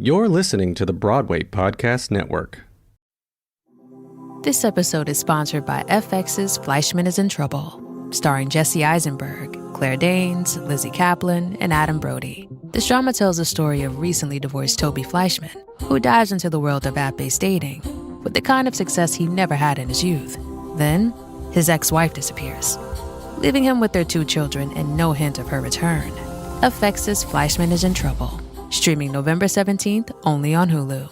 You're listening to the Broadway Podcast Network. This episode is sponsored by FX's Fleischman is in Trouble, starring Jesse Eisenberg, Claire Danes, Lizzie Kaplan, and Adam Brody. This drama tells the story of recently divorced Toby Fleischman, who dives into the world of app-based dating with the kind of success he never had in his youth. Then, his ex-wife disappears, leaving him with their 2 children and no hint of her return. FX's Fleischman is in Trouble, streaming November 17th only on Hulu.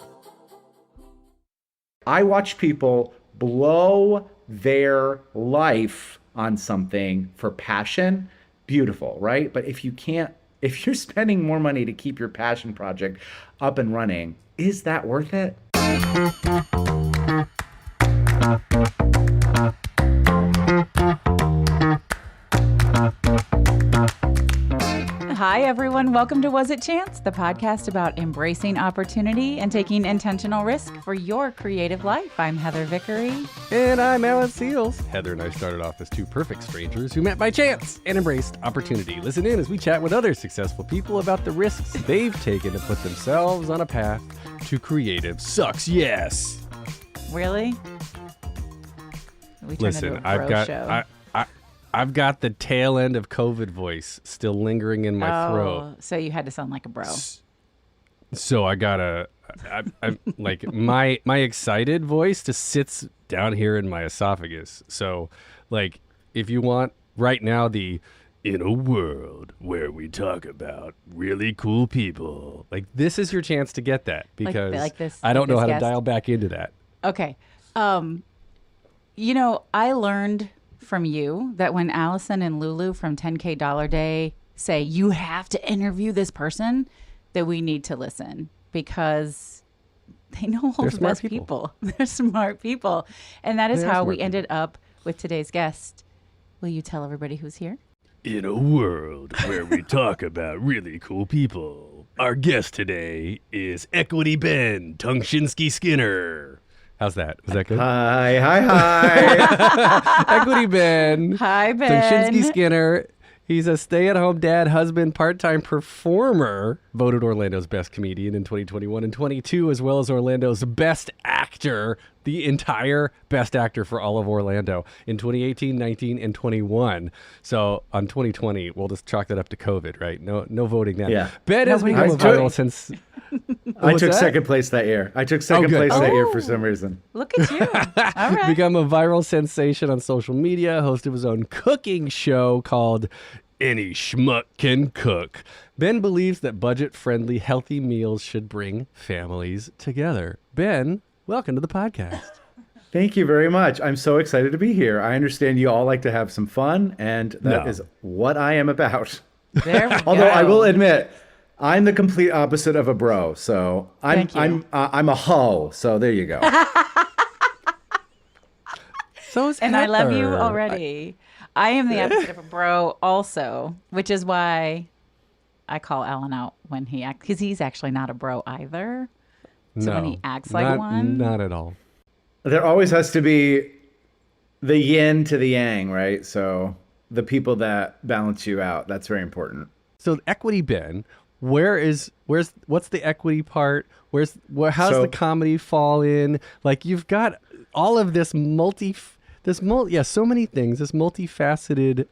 I watch people blow their life on something for passion. Beautiful, right? But if you're spending more money to keep your passion project up and running, is that worth it? Hi, everyone. Welcome to Was It Chance, the podcast about embracing opportunity and taking intentional risk for your creative life. I'm Heather Vickery. And I'm Alan Seals. Heather and I started off as 2 perfect strangers who met by chance and embraced opportunity. Listen in as we chat with other successful people about the risks they've taken to put themselves on a path to creative success. Really? Listen, I've got the tail end of COVID voice still lingering in my throat. So you had to sound like a bro. So I gotta, I'm like my excited voice just sits down here in my esophagus. So like, if you want right now in a world where we talk about really cool people, like this is your chance to get that because I don't know how to dial back into that. Okay. I learned from you that when Allison and Lulu from 10K Dollar Day say you have to interview this person, that we need to listen because they know all the best people. They're smart people. And that is how we ended up with today's guest. Will you tell everybody who's here? In a world where we talk about really cool people, our guest today is Equity Ben Ptashinsky-Skinner. How's that? Was that good? Hi. Equity Ben. Hi, Ben. Ptashinsky-Skinner. He's a stay-at-home dad, husband, part-time performer, voted Orlando's best comedian in 2021 and 22, as well as Orlando's best actor, the entire best actor for all of Orlando in 2018, 19, and 21. So on 2020, we'll just chalk that up to COVID, right? No voting then. Yeah. Ben has become a viral since... I took second place that year. That year for some reason. Look at you. All right. Become a viral sensation on social media, host of his own cooking show called Any Schmuck Can Cook. Ben believes that budget-friendly, healthy meals should bring families together. Ben, welcome to the podcast. Thank you very much. I'm so excited to be here. I understand you all like to have some fun, and that is what I am about. There we Although go. I will admit, I'm the complete opposite of a bro, so I'm a hoe. So there you go. So is And I love you Heather. already. I am the opposite of a bro also, which is why I call Alan out when he acts, because he's actually not a bro either. So when he acts like one. Not at all. There always has to be the yin to the yang, right? So the people that balance you out, that's very important. So Equity Ben, what's the equity part? How's the comedy fall in? Like you've got all of this so many things, this multifaceted,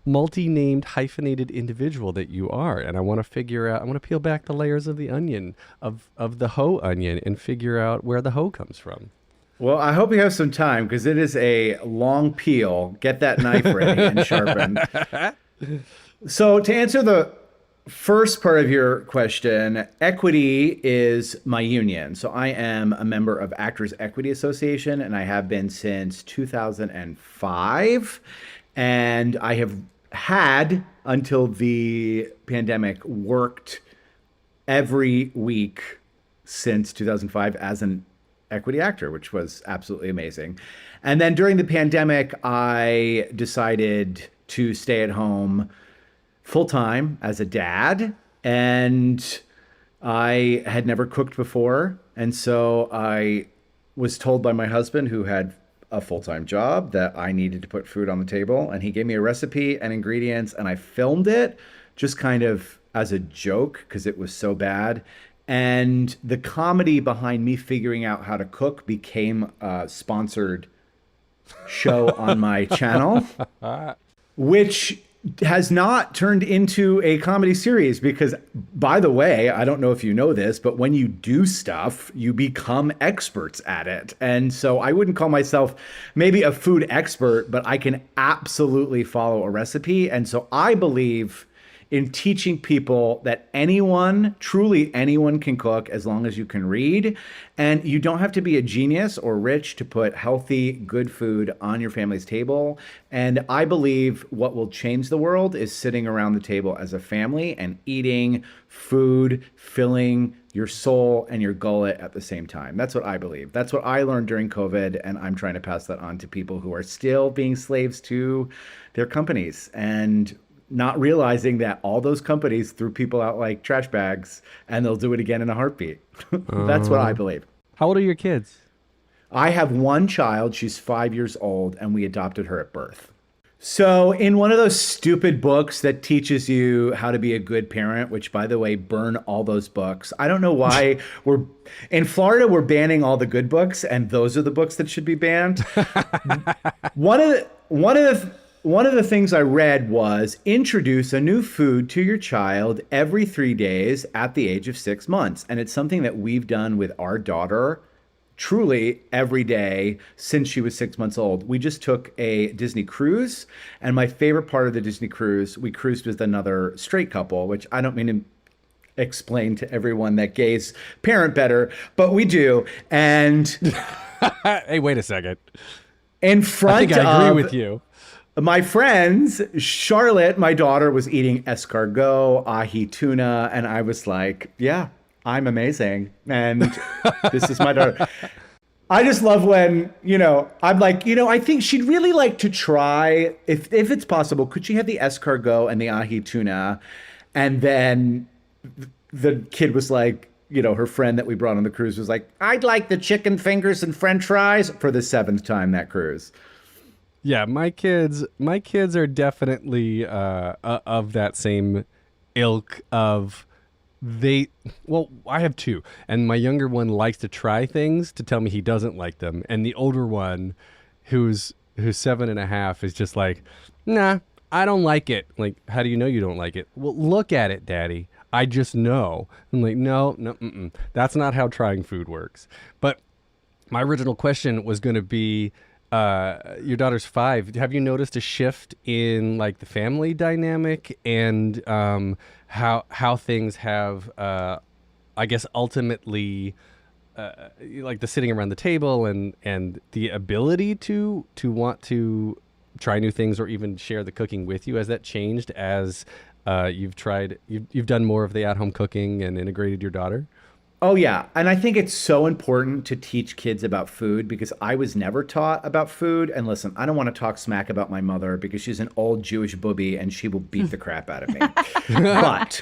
multi-named hyphenated individual that you are. And I want to peel back the layers of the onion, of the hoe onion, and figure out where the hoe comes from. Well, I hope you have some time because it is a long peel. Get that knife ready and sharpened. So to answer the first part of your question, Equity is my union. So I am a member of Actors Equity Association, and I have been since 2005. And I have had, until the pandemic, worked every week since 2005 as an equity actor, which was absolutely amazing. And then during the pandemic, I decided to stay at home full-time as a dad, and I had never cooked before. And so I was told by my husband, who had a full-time job, that I needed to put food on the table. And he gave me a recipe and ingredients, and I filmed it just kind of as a joke because it was so bad. And the comedy behind me figuring out how to cook became a sponsored show on my channel, which has not turned into a comedy series because, by the way, I don't know if you know this, but when you do stuff, you become experts at it. And so I wouldn't call myself maybe a food expert, but I can absolutely follow a recipe. And so I believe in teaching people that anyone, truly anyone, can cook as long as you can read. And you don't have to be a genius or rich to put healthy, good food on your family's table. And I believe what will change the world is sitting around the table as a family and eating food, filling your soul and your gullet at the same time. That's what I believe. That's what I learned during COVID. And I'm trying to pass that on to people who are still being slaves to their companies and not realizing that all those companies threw people out like trash bags and they'll do it again in a heartbeat. That's what I believe. How old are your kids? I have one child. She's 5 years old, and we adopted her at birth. So in one of those stupid books that teaches you how to be a good parent, which, by the way, burn all those books. I don't know why in Florida, we're banning all the good books, and those are the books that should be banned. One of the things I read was introduce a new food to your child every 3 days at the age of 6 months. And it's something that we've done with our daughter truly every day since she was 6 months old. We just took a Disney cruise. And my favorite part of the Disney cruise, we cruised with another straight couple, which I don't mean to explain to everyone that gays parent better, but we do. And Hey, wait a second. in front I think I agree with you. My friends, Charlotte, my daughter, was eating escargot, ahi tuna, and I was like, yeah, I'm amazing. And this is my daughter. I just love when, I'm like, I think she'd really like to try, if it's possible, could she have the escargot and the ahi tuna? And then the kid was like, her friend that we brought on the cruise was like, I'd like the chicken fingers and french fries for the 7th time that cruise. Yeah, my kids are definitely of that same ilk of I have two, and my younger one likes to try things to tell me he doesn't like them, and the older one, who's 7.5, is just like, nah, I don't like it. Like, how do you know you don't like it? Well, look at it, Daddy. I just know. I'm like, no, that's not how trying food works. But my original question was going to be, your daughter's 5. Have you noticed a shift in like the family dynamic and how things have, I guess, ultimately like the sitting around the table and the ability to want to try new things or even share the cooking with you? Has that changed as you've done more of the at-home cooking and integrated your daughter? Oh, yeah. And I think it's so important to teach kids about food because I was never taught about food. And listen, I don't want to talk smack about my mother because she's an old Jewish booby and she will beat the crap out of me. But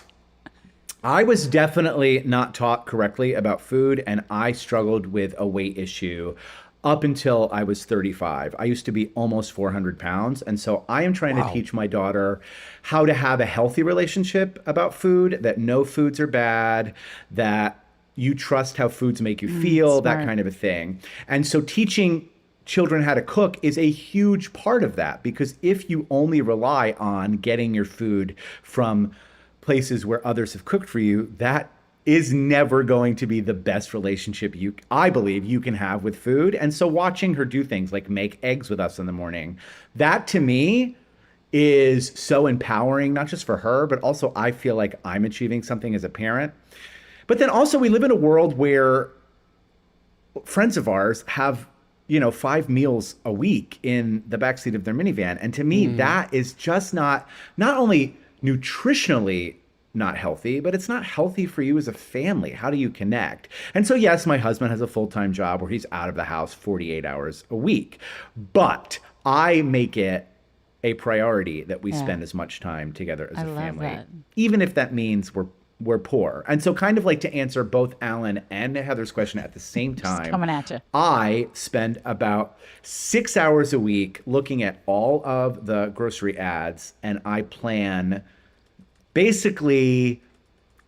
I was definitely not taught correctly about food, and I struggled with a weight issue up until I was 35. I used to be almost 400 pounds. And so I am trying to teach my daughter how to have a healthy relationship about food, that no foods are bad, that you trust how foods make you feel, that kind of a thing. And so teaching children how to cook is a huge part of that, because if you only rely on getting your food from places where others have cooked for you, that is never going to be the best relationship I believe you can have with food. And so watching her do things like make eggs with us in the morning, that to me is so empowering, not just for her, but also I feel like I'm achieving something as a parent. But then also we live in a world where friends of ours have, 5 meals a week in the backseat of their minivan. And to me, that is just not only nutritionally not healthy, but it's not healthy for you as a family. How do you connect? And so, yes, my husband has a full-time job where he's out of the house 48 hours a week, but I make it a priority that we spend as much time together as a family, even if that means we're poor. And so kind of like to answer both Alan and Heather's question at the same time, just coming at you. I spend about 6 hours a week looking at all of the grocery ads, and I plan basically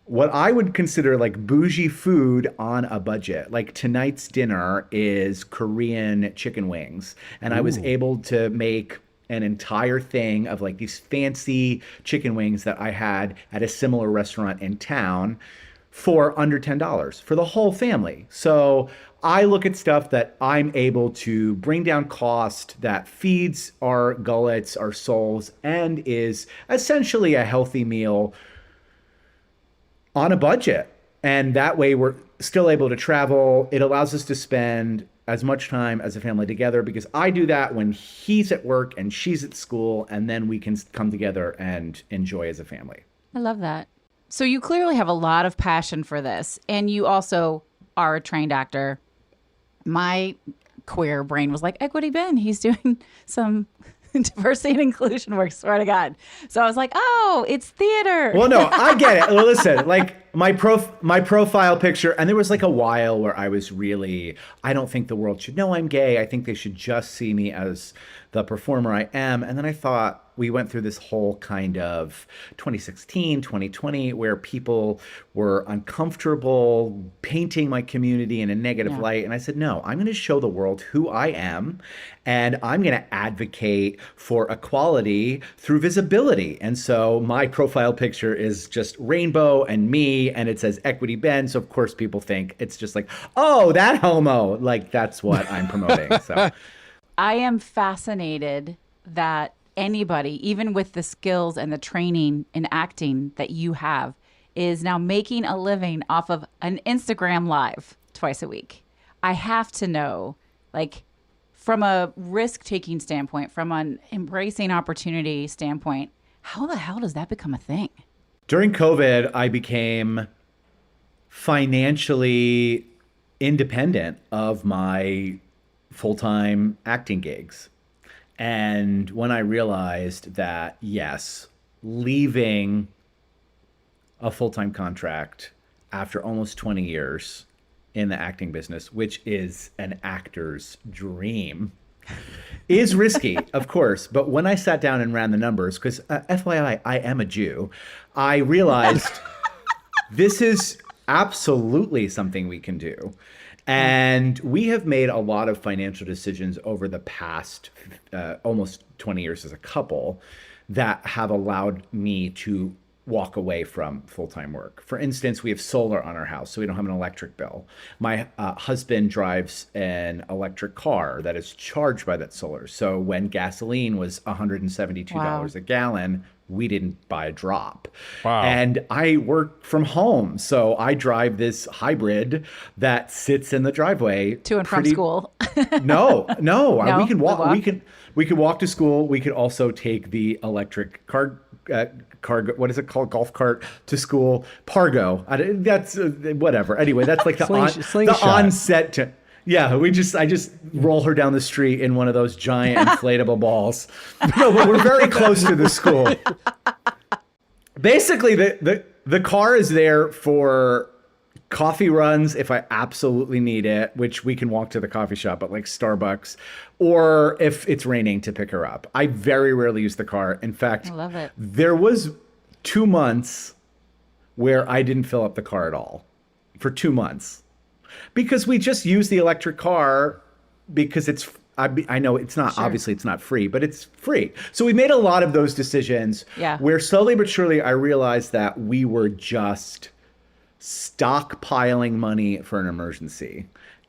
what I would consider like bougie food on a budget. Like tonight's dinner is Korean chicken wings, and I was able to make an entire thing of like these fancy chicken wings that I had at a similar restaurant in town for under $10 for the whole family. So I look at stuff that I'm able to bring down cost, that feeds our gullets, our souls, and is essentially a healthy meal on a budget. And that way we're still able to travel. It allows us to spend as much time as a family together, because I do that when he's at work and she's at school, and then we can come together and enjoy as a family. I love that. So you clearly have a lot of passion for this, and you also are a trained actor. My queer brain was like, Equity Ben, he's doing some diversity and inclusion work, swear to God. So I was like, oh, it's theater. Well, no, I get it. Well, listen, like my profile picture, and there was like a while where I was really, I don't think the world should know I'm gay. I think they should just see me as the performer I am. And then I thought, we went through this whole kind of 2016, 2020, where people were uncomfortable painting my community in a negative light. And I said, no, I'm going to show the world who I am, and I'm going to advocate for equality through visibility. And so my profile picture is just rainbow and me, and it says Equity Ben. So of course people think it's just like, oh, that homo. Like that's what I'm promoting. So I am fascinated that anybody, even with the skills and the training in acting that you have, is now making a living off of an Instagram live twice a week. I have to know, like, from a risk-taking standpoint, from an embracing opportunity standpoint, how the hell does that become a thing? During COVID, I became financially independent of my full-time acting gigs. And when I realized that, yes, leaving a full-time contract after almost 20 years in the acting business, which is an actor's dream, is risky, of course. But when I sat down and ran the numbers, because FYI, I am a Jew, I realized this is absolutely something we can do. And we have made a lot of financial decisions over the past almost 20 years as a couple that have allowed me to walk away from full-time work. For instance, we have solar on our house, so we don't have an electric bill. My husband drives an electric car that is charged by that solar. So when gasoline was $172 a gallon, we didn't buy a drop. Wow. And I work from home, so I drive this hybrid that sits in the driveway To and from school. No, No? we can walk. We walk? We could walk to school. We could also take the electric car. What is it called? Golf cart to school. Pargo. That's whatever. Anyway, that's like the onset to. Yeah, I just roll her down the street in one of those giant inflatable balls. No, but we're very close to the school. Basically, the car is there for coffee runs if I absolutely need it, which we can walk to the coffee shop at like Starbucks, or if it's raining to pick her up. I very rarely use the car. In fact, I love it. There was 2 months where I didn't fill up the car at all for 2 months. Because we just use the electric car because I know it's not, obviously it's not free, but it's free. So we made a lot of those decisions where slowly but surely I realized that we were just stockpiling money for an emergency.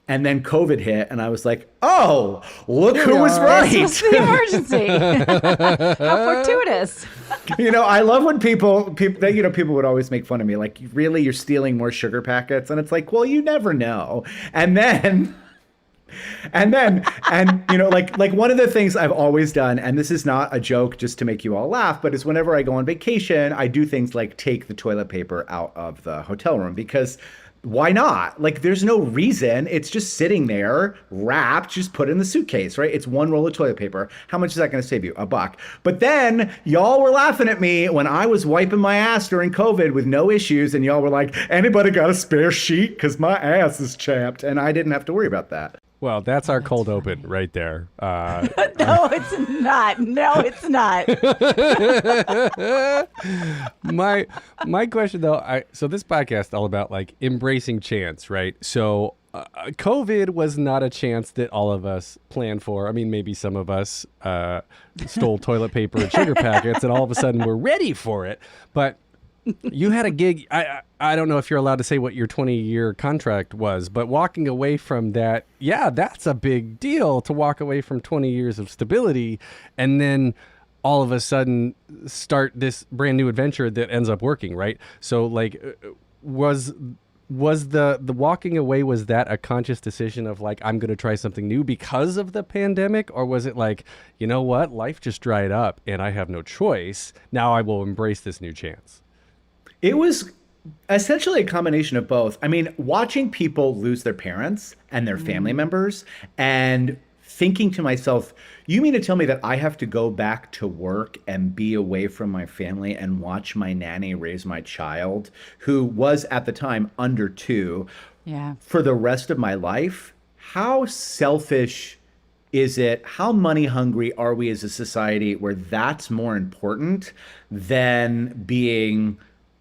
And then COVID hit and I was like, oh, look who was right. This was the emergency. How fortuitous. I love when people would always make fun of me. Like, really, you're stealing more sugar packets? And it's like, well, you never know. And then like one of the things I've always done, and this is not a joke just to make you all laugh, but is whenever I go on vacation, I do things like take the toilet paper out of the hotel room, because why not? Like, there's no reason. It's just sitting there, wrapped, just put it in the suitcase, right? It's one roll of toilet paper. How much is that going to save you? $1. But then y'all were laughing at me when I was wiping my ass during COVID with no issues. And y'all were like, anybody got a spare sheet? Because my ass is chapped. And I didn't have to worry about that. Well, that's our cold open right there. No, it's not. No, it's not. My question though, so this podcast all about like embracing chance, right? So COVID was not a chance that all of us planned for. I mean, maybe some of us stole toilet paper and sugar packets, and all of a sudden we're ready for it. But you had a gig. I don't know if you're allowed to say what your 20-year contract was, but walking away from that, yeah, that's a big deal to walk away from 20 years of stability and then all of a sudden start this brand new adventure that ends up working, right? So like was the walking away, was that a conscious decision of like, I'm going to try something new because of the pandemic? Or was it like, you know what, life just dried up and I have no choice. Now I will embrace this new chance. It was essentially a combination of both. I mean, watching people lose their parents and their family members and thinking to myself, you mean to tell me that I have to go back to work and be away from my family and watch my nanny raise my child, who was at the time under 2, for the rest of my life? How selfish is it? How money hungry are we as a society where that's more important than being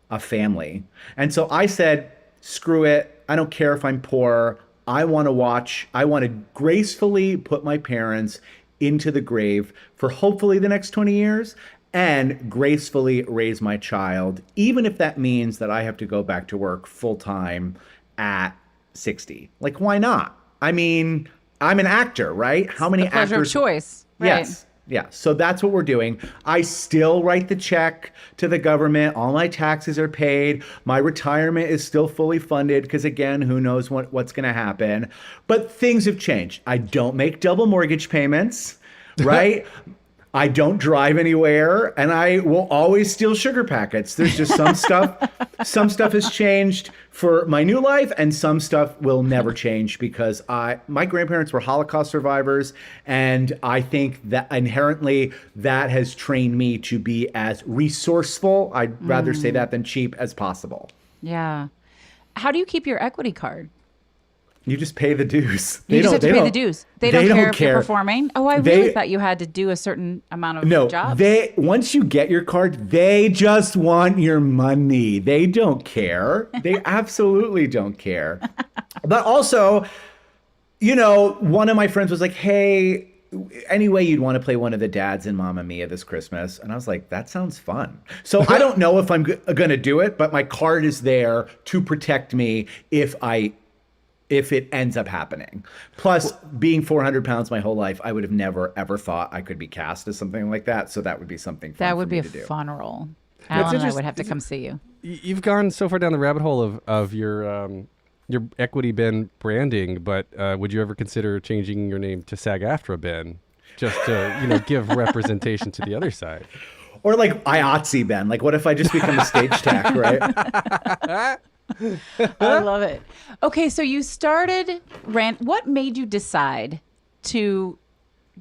a family? And so I said, screw it. I don't care if I'm poor. I want to gracefully put my parents into the grave for hopefully the next 20 years and gracefully raise my child, even if that means that I have to go back to work full time at 60. Like, why not? I mean, I'm an actor, right? How many actors? Pleasure of choice. Right? Yes. Yeah. So that's what we're doing. I still write the check to the government. All my taxes are paid. My retirement is still fully funded because, again, who knows what's going to happen. But things have changed. I don't make double mortgage payments, right? I don't drive anywhere, and I will always steal sugar packets. There's just some stuff has changed for my new life, and some stuff will never change because my grandparents were Holocaust survivors, and I think that inherently that has trained me to be as resourceful, I'd rather say that than cheap, as possible. Yeah. How do you keep your equity card? You just pay the dues. You just have to pay the dues. They don't care if you're performing. Oh, I really thought you had to do a certain amount of jobs. Once you get your card, they just want your money. They don't care. They absolutely don't care. But also, one of my friends was like, hey, anyway, you'd want to play one of the dads in Mamma Mia this Christmas. And I was like, that sounds fun. So I don't know if I'm going to do it, but my card is there to protect me if it ends up happening. Plus, being 400 pounds my whole life, I would have never, ever thought I could be cast as something like that. So that would be something fun that would be a to do. fun role. Alan and I would have to come see you. You've gone so far down the rabbit hole of your Equity Ben branding, but would you ever consider changing your name to SAG-AFTRA Ben, just to give representation to the other side? Or like IATSE Ben. Like, what if I just become a stage tech, right? I love it. Okay, so you started what made you decide to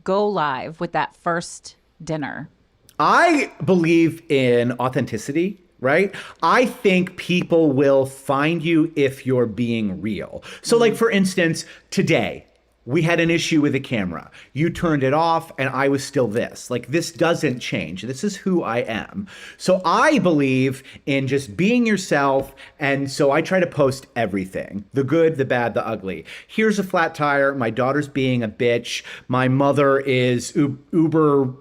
go live with that first dinner? I believe in authenticity, right? I think people will find you if you're being real. So like, for instance, today, we had an issue with the camera. You turned it off and I was still this. Like, this doesn't change. This is who I am. So I believe in just being yourself. And so I try to post everything, the good, the bad, the ugly. Here's a flat tire. My daughter's being a bitch. My mother is uber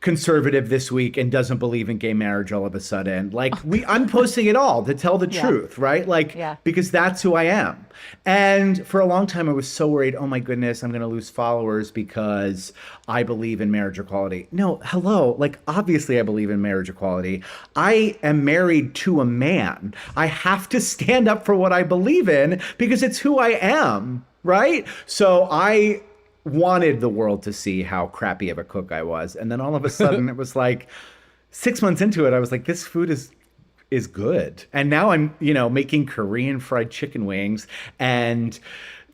conservative this week and doesn't believe in gay marriage all of a sudden. Like, I'm posting it all to tell the truth, right? Like, because that's who I am. And for a long time, I was so worried, oh my goodness, I'm going to lose followers because I believe in marriage equality. No, hello. Like, obviously I believe in marriage equality. I am married to a man. I have to stand up for what I believe in because it's who I am, right? So I wanted the world to see how crappy of a cook I was. And then all of a sudden it was like 6 months into it, I was like, this food is good. And now I'm, making Korean fried chicken wings and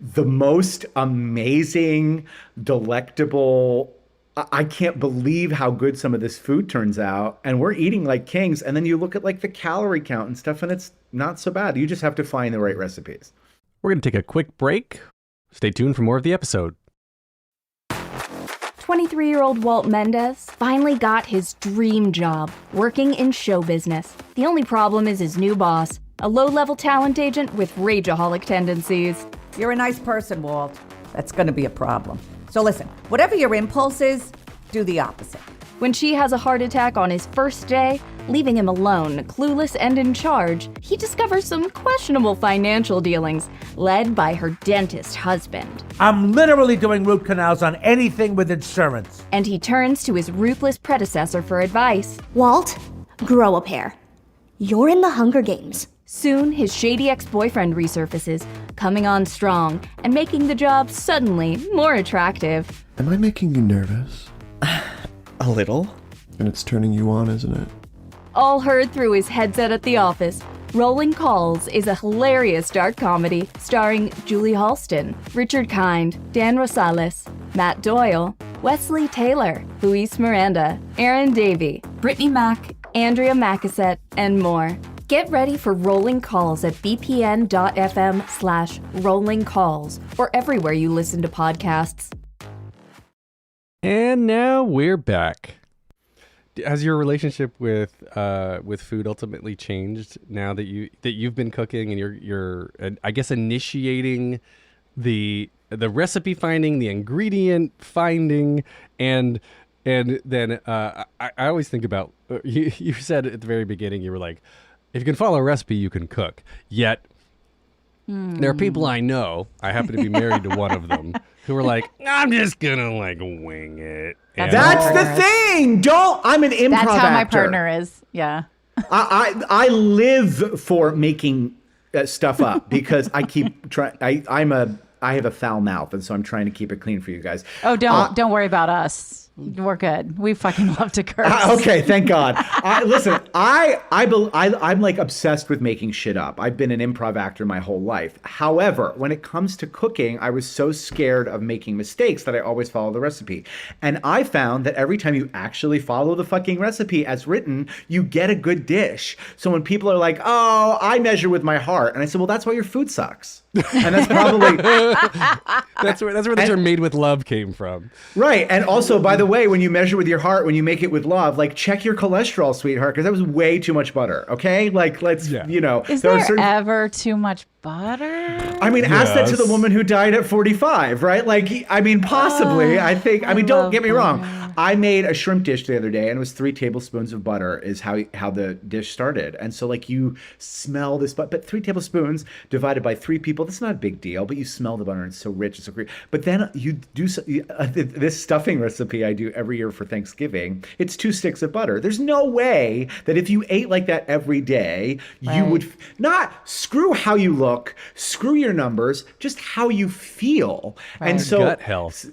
the most amazing, delectable, I can't believe how good some of this food turns out. And we're eating like kings. And then you look at like the calorie count and stuff and it's not so bad. You just have to find the right recipes. We're going to take a quick break. Stay tuned for more of the episode. 23-year-old Walt Mendez finally got his dream job, working in show business. The only problem is his new boss, a low-level talent agent with rageaholic tendencies. You're a nice person, Walt. That's going to be a problem. So listen, whatever your impulse is, do the opposite. When she has a heart attack on his first day, leaving him alone, clueless and in charge, he discovers some questionable financial dealings led by her dentist husband. I'm literally doing root canals on anything with insurance. And he turns to his ruthless predecessor for advice. Walt, grow a pair. You're in the Hunger Games. Soon, his shady ex-boyfriend resurfaces, coming on strong and making the job suddenly more attractive. Am I making you nervous? A little. And it's turning you on, isn't it? All heard through his headset at the office. Rolling Calls is a hilarious dark comedy starring Julie Halston, Richard Kind, Dan Rosales, Matt Doyle, Wesley Taylor, Luis Miranda, Aaron Davey, Brittany Mack, Andrea Macassette, and more. Get ready for Rolling Calls at bpn.fm/Rolling Calls or everywhere you listen to podcasts. And now we're back. Has your relationship with food ultimately changed now that you've been cooking and you're I guess initiating the recipe finding, the ingredient finding, and then I always think about you said at the very beginning, you were like, if you can follow a recipe, you can cook. Yet there are people I know, I happen to be married to one of them, who are like, I'm just gonna like wing it. That's the thing. I'm an improv actor. That's how my partner is. Yeah. I live for making stuff up because I keep trying. I have a foul mouth, and so I'm trying to keep it clean for you guys. Oh, don't worry about us. We're good. We fucking love to curse. Okay, thank God. Listen, I'm like obsessed with making shit up. I've been an improv actor my whole life. However, when it comes to cooking, I was so scared of making mistakes that I always follow the recipe. And I found that every time you actually follow the fucking recipe as written, you get a good dish. So when people are like, oh, I measure with my heart. And I said, well, that's why your food sucks. And that's probably that's where the term "made with love" came from. Right. And also, by the way, when you measure with your heart, when you make it with love, like check your cholesterol, sweetheart, because that was way too much butter. Okay, like let's Is there ever too much butter? I mean, ask that to the woman who died at 45, right? Like, I mean, possibly. I think. I mean, don't get me wrong. I made a shrimp dish the other day, and it was 3 tablespoons of butter is how the dish started. And so, like, you smell this, but 3 tablespoons divided by 3 people, that's not a big deal. But you smell the butter, and it's so rich, it's so great. But then you do this stuffing recipe I do every year for Thanksgiving. It's 2 sticks of butter. There's no way that if you ate like that every day, you would not screw how you look, screw your numbers, just how you feel. Right. And so gut health.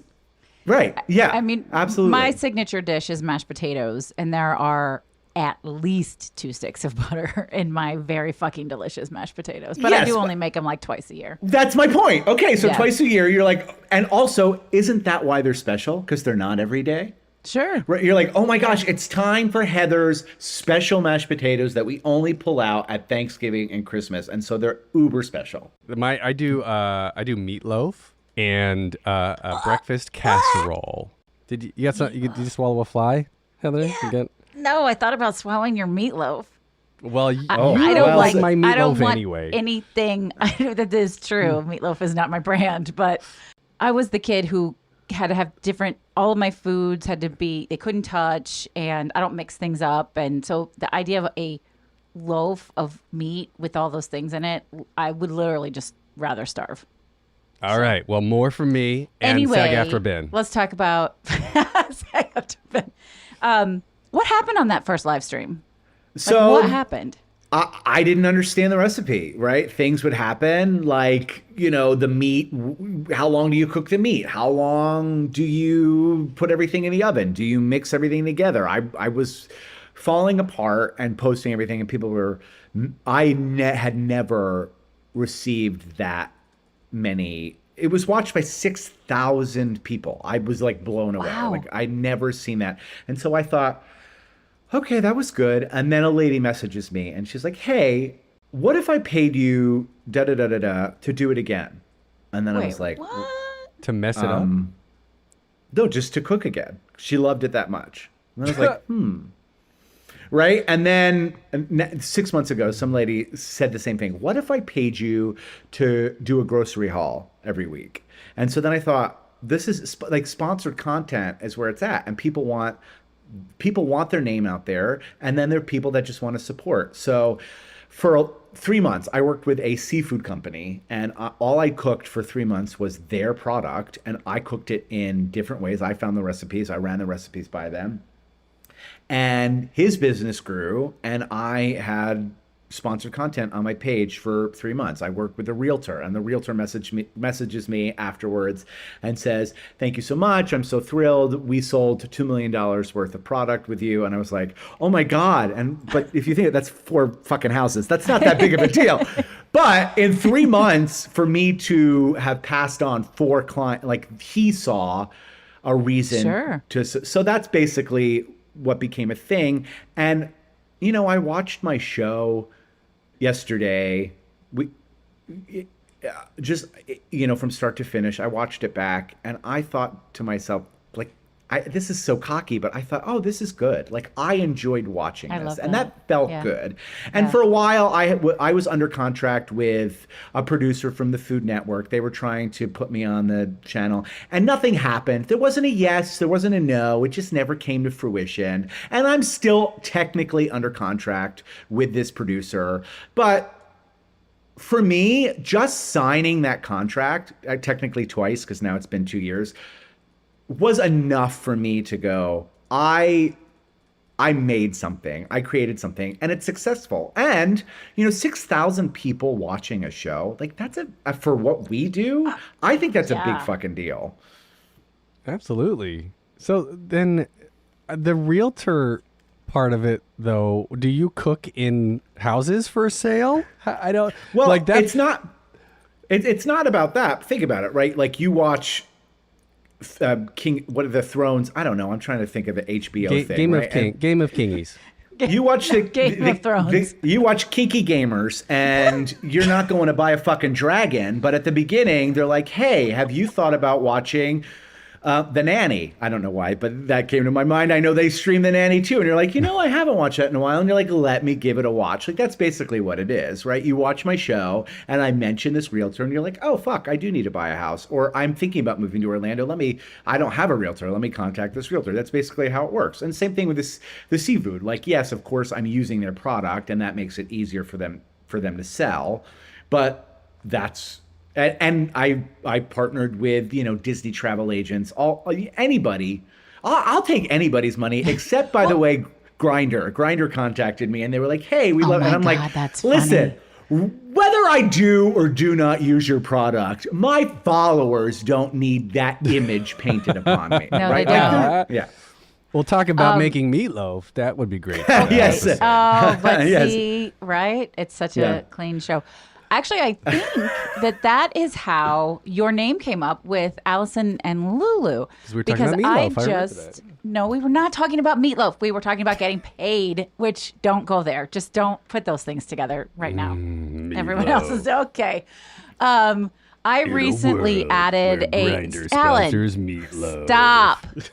Right. Yeah. I mean, absolutely. My signature dish is mashed potatoes, and there are at least 2 sticks of butter in my very fucking delicious mashed potatoes. But I do only make them like twice a year. That's my point. Okay, so twice a year, you're like, and also, isn't that why they're special? Because they're not every day? Sure. Right, you're like, oh my gosh, it's time for Heather's special mashed potatoes that we only pull out at Thanksgiving and Christmas, and so they're uber special. I do meatloaf and a breakfast casserole. Did you swallow a fly, Heather? No, I thought about swallowing your meatloaf. Well, I don't like my meatloaf I don't want anyway. anything that is true. Meatloaf is not my brand, but I was the kid who had to have all of my foods they couldn't touch, and I don't mix things up. And so the idea of a loaf of meat with all those things in it, I would literally just rather starve. All right. Well, more from me and anyway, Sag After Ben. Let's talk about Sag After Ben. What happened on that first live stream? So what happened? I didn't understand the recipe, right? Things would happen like, the meat. How long do you cook the meat? How long do you put everything in the oven? Do you mix everything together? I was falling apart and posting everything, and people were, had never received that many. It was watched by 6,000 people. I was like blown away. Wow. Like I'd never seen that. And so I thought, okay, that was good. And then a lady messages me and she's like, hey, what if I paid you to do it again? And then I Wait, was like, what? To mess it up? no, just to cook again. She loved it that much. And I was like, Right. And then 6 months ago, some lady said the same thing. What if I paid you to do a grocery haul every week? And so then I thought, this is like sponsored content is where it's at. And people want their name out there. And then there are people that just want to support. So for 3 months, I worked with a seafood company, and all I cooked for 3 months was their product. And I cooked it in different ways. I found the recipes. I ran the recipes by them. And his business grew, and I had sponsored content on my page for 3 months. I worked with a realtor, and the realtor messages me afterwards and says, "Thank you so much. I'm so thrilled. We sold $2 million worth of product with you." And I was like, "Oh my God." But if you think that's 4 fucking houses, that's not that big of a deal. But in 3 months, for me to have passed on 4 clients, like he saw a reason so that's basically what became a thing. And, I watched my show yesterday. From start to finish, I watched it back and I thought to myself, like, this is so cocky, but I thought, oh, this is good. Like, I enjoyed watching this, and that felt good. And for a while, I was under contract with a producer from the Food Network. They were trying to put me on the channel, and nothing happened. There wasn't a yes, there wasn't a no. It just never came to fruition. And I'm still technically under contract with this producer, but for me, just signing that contract, technically twice, because now it's been 2 years, was enough for me to go, I made something, I created something, and it's successful. And 6,000 people watching a show, like, that's for what we do, I think that's a big fucking deal. Absolutely. So then the realtor part of it, though, do you cook in houses for sale? I don't. Well, like that. It's not about that. Think about it, right? Like, you watch What are the Thrones? I don't know. I'm trying to think of the HBO thing. Game of Kingies. You watch the Game of Thrones. You watch Kinky Gamers, and you're not going to buy a fucking dragon. But at the beginning, they're like, "Hey, have you thought about watching The Nanny?" I don't know why, but that came to my mind. I know they stream The Nanny too, and you're like, I haven't watched that in a while, and you're like, let me give it a watch. Like, that's basically what it is, right? You watch my show, and I mention this realtor, and you're like, oh fuck, I do need to buy a house, or I'm thinking about moving to Orlando. I don't have a realtor. Let me contact this realtor. That's basically how it works. And same thing with the seafood. Like, yes, of course, I'm using their product, and that makes it easier for them to sell, but that's. And I partnered with, Disney travel agents, anybody. I'll take anybody's money, except, by the way, Grindr. Grindr contacted me, and they were like, "Hey, we love," and I'm like, "Listen, whether I do or do not use your product, my followers don't need that image painted upon me." No, right? they don't. Yeah. We'll talk about making meatloaf. That would be great. Yes. Oh, but Yes. see, right? It's such a clean show. Actually, I think that is how your name came up with Allison and Lulu. We were talking about meatloaf. I remember that. No, we were not talking about meatloaf. We were talking about getting paid, which don't go there. Just don't put those things together right now. Everyone else is okay. I recently added Alan, meatloaf.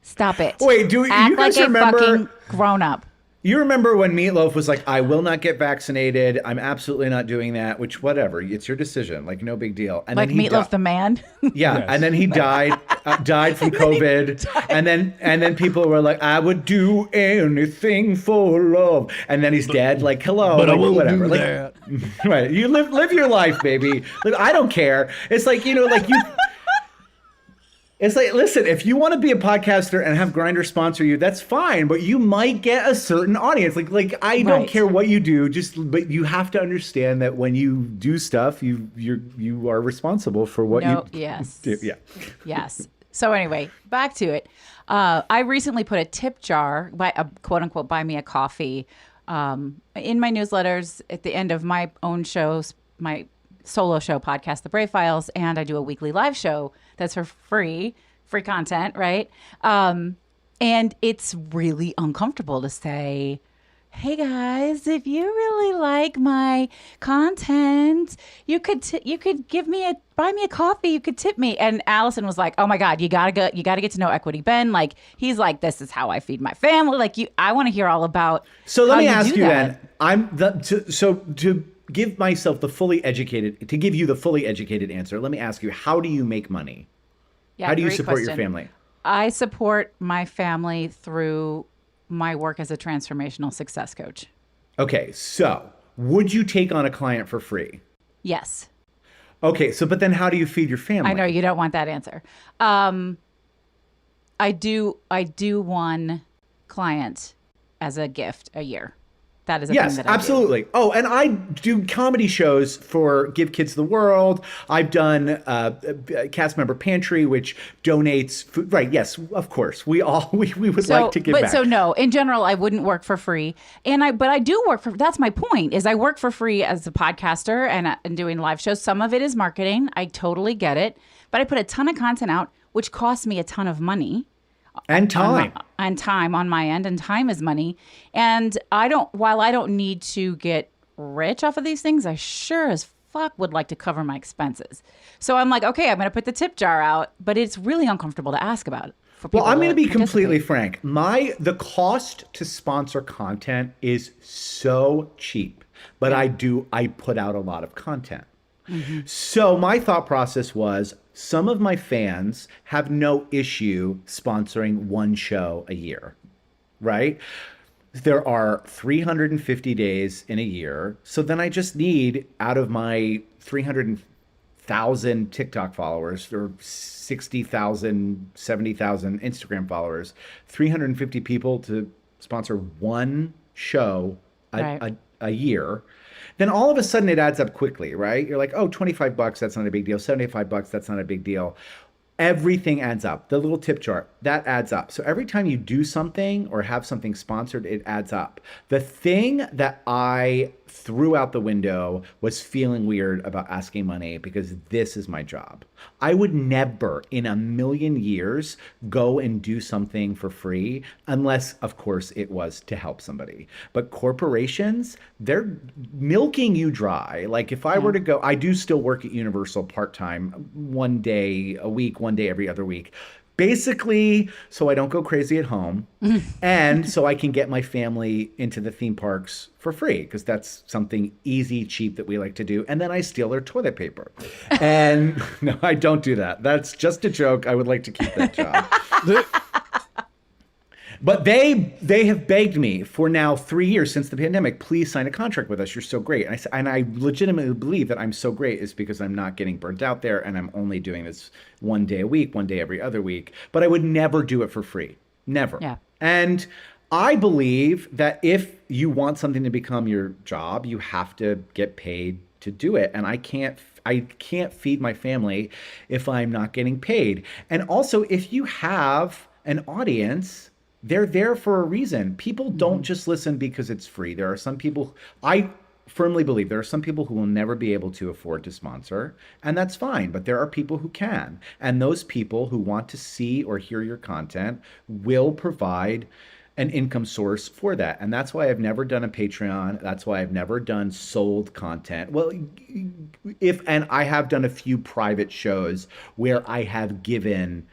Stop it. Wait, do Act you guys like remember? a fucking grown up. You remember when Meatloaf was like, "I will not get vaccinated. I'm absolutely not doing that." Which, whatever, it's your decision. Like, no big deal. And like then Meatloaf the man. Yeah, yes. And then he died from COVID. And then people were like, "I would do anything for love." And then he's dead. Like, hello, but like, I won't whatever. do Like, that. Right? You live your life, baby. Like, I don't care. It's like, like you. It's like, listen, if you want to be a podcaster and have Grindr sponsor you, that's fine, but you might get a certain audience. Like I don't care what you do, but you have to understand that when you do stuff, you are responsible for what you do. Yeah. Yes. So anyway, back to it. I recently put a tip jar, quote unquote, buy me a coffee, in my newsletters at the end of my own shows, my solo show podcast, The Brave Files, and I do a weekly live show that's for free content, right? And it's really uncomfortable to say, hey guys, if you really like my content, you could buy me a coffee, you could tip me. And Allison was like, oh my God, you gotta get to know Equity Ben. Like, he's like, this is how I feed my family. Like, I want to hear all about. So let how me you ask do you that. then, to give myself to give you the fully educated answer, let me ask you, how do you make money? Yeah, How do you great support your question. family? I support my family through my work as a transformational success coach. Okay, so would you take on a client for free? Yes. Okay, so but then how do you feed your family? I know you don't want that answer. I do one client as a gift a year. That is a thing that I absolutely. Oh, and I do comedy shows for Give Kids the World. I've done Cast Member Pantry, which donates food. Right? Yes, of course. We would like to give back. So no, in general, I wouldn't work for free, but I do work for. That's my point. Is I work for free as a podcaster and doing live shows. Some of it is marketing. I totally get it, but I put a ton of content out, which costs me a ton of money. And time. And time on my end, and time is money. And while I don't need to get rich off of these things, I sure as fuck would like to cover my expenses. So I'm like, okay, I'm going to put the tip jar out, but it's really uncomfortable to ask about it. Well, I'm going to be completely frank. The cost to sponsor content is so cheap, but I put out a lot of content. Mm-hmm. So my thought process was, some of my fans have no issue sponsoring one show a year, right? There are 350 days in a year. So then I just need, out of my 300,000 TikTok followers or 60,000, 70,000 Instagram followers, 350 people to sponsor one show a year. Then all of a sudden it adds up quickly, right? You're like, oh, $25, that's not a big deal. $75, that's not a big deal. Everything adds up. The little tip jar, that adds up. So every time you do something or have something sponsored, it adds up. The thing that I threw out the window was feeling weird about asking money, because this is my job. I would never in a million years go and do something for free unless, of course, it was to help somebody. But corporations, they're milking you dry. Like, if I were to go, I do still work at Universal part-time, one day a week, one day every other week. Basically, so I don't go crazy at home and so I can get my family into the theme parks for free, because that's something easy, cheap that we like to do. And then I steal their toilet paper. And no, I don't do that. That's just a joke. I would like to keep that job. But they have begged me for now 3 years since the pandemic, please sign a contract with us. You're so great. And I legitimately believe that I'm so great is because I'm not getting burnt out there, and I'm only doing this one day a week, one day every other week. But I would never do it for free. Never. Yeah. And I believe that if you want something to become your job, you have to get paid to do it. And I can't feed my family if I'm not getting paid. And also, if you have an audience, they're there for a reason. People don't just listen because it's free. There are some people, I firmly believe there are some people who will never be able to afford to sponsor, and that's fine. But there are people who can. And those people who want to see or hear your content will provide an income source for that. And that's why I've never done a Patreon. That's why I've never done sold content. Well, and I have done a few private shows where I have given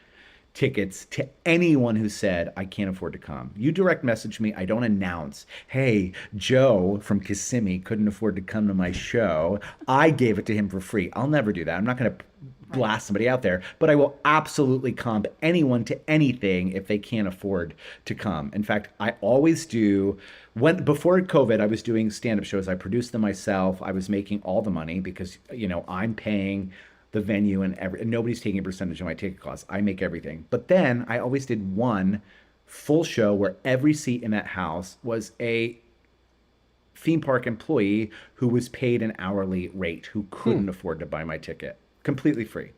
tickets to anyone who said, I can't afford to come. You direct message me. I don't announce, hey, Joe from Kissimmee couldn't afford to come to my show. I gave it to him for free. I'll never do that. I'm not going to blast somebody out there, but I will absolutely comp anyone to anything if they can't afford to come. In fact, I always do. Before COVID, I was doing stand-up shows. I produced them myself. I was making all the money because, I'm paying the venue and nobody's taking a percentage of my ticket costs. I make everything. But then I always did one full show where every seat in that house was a theme park employee who was paid an hourly rate, who couldn't afford to buy my ticket, completely free.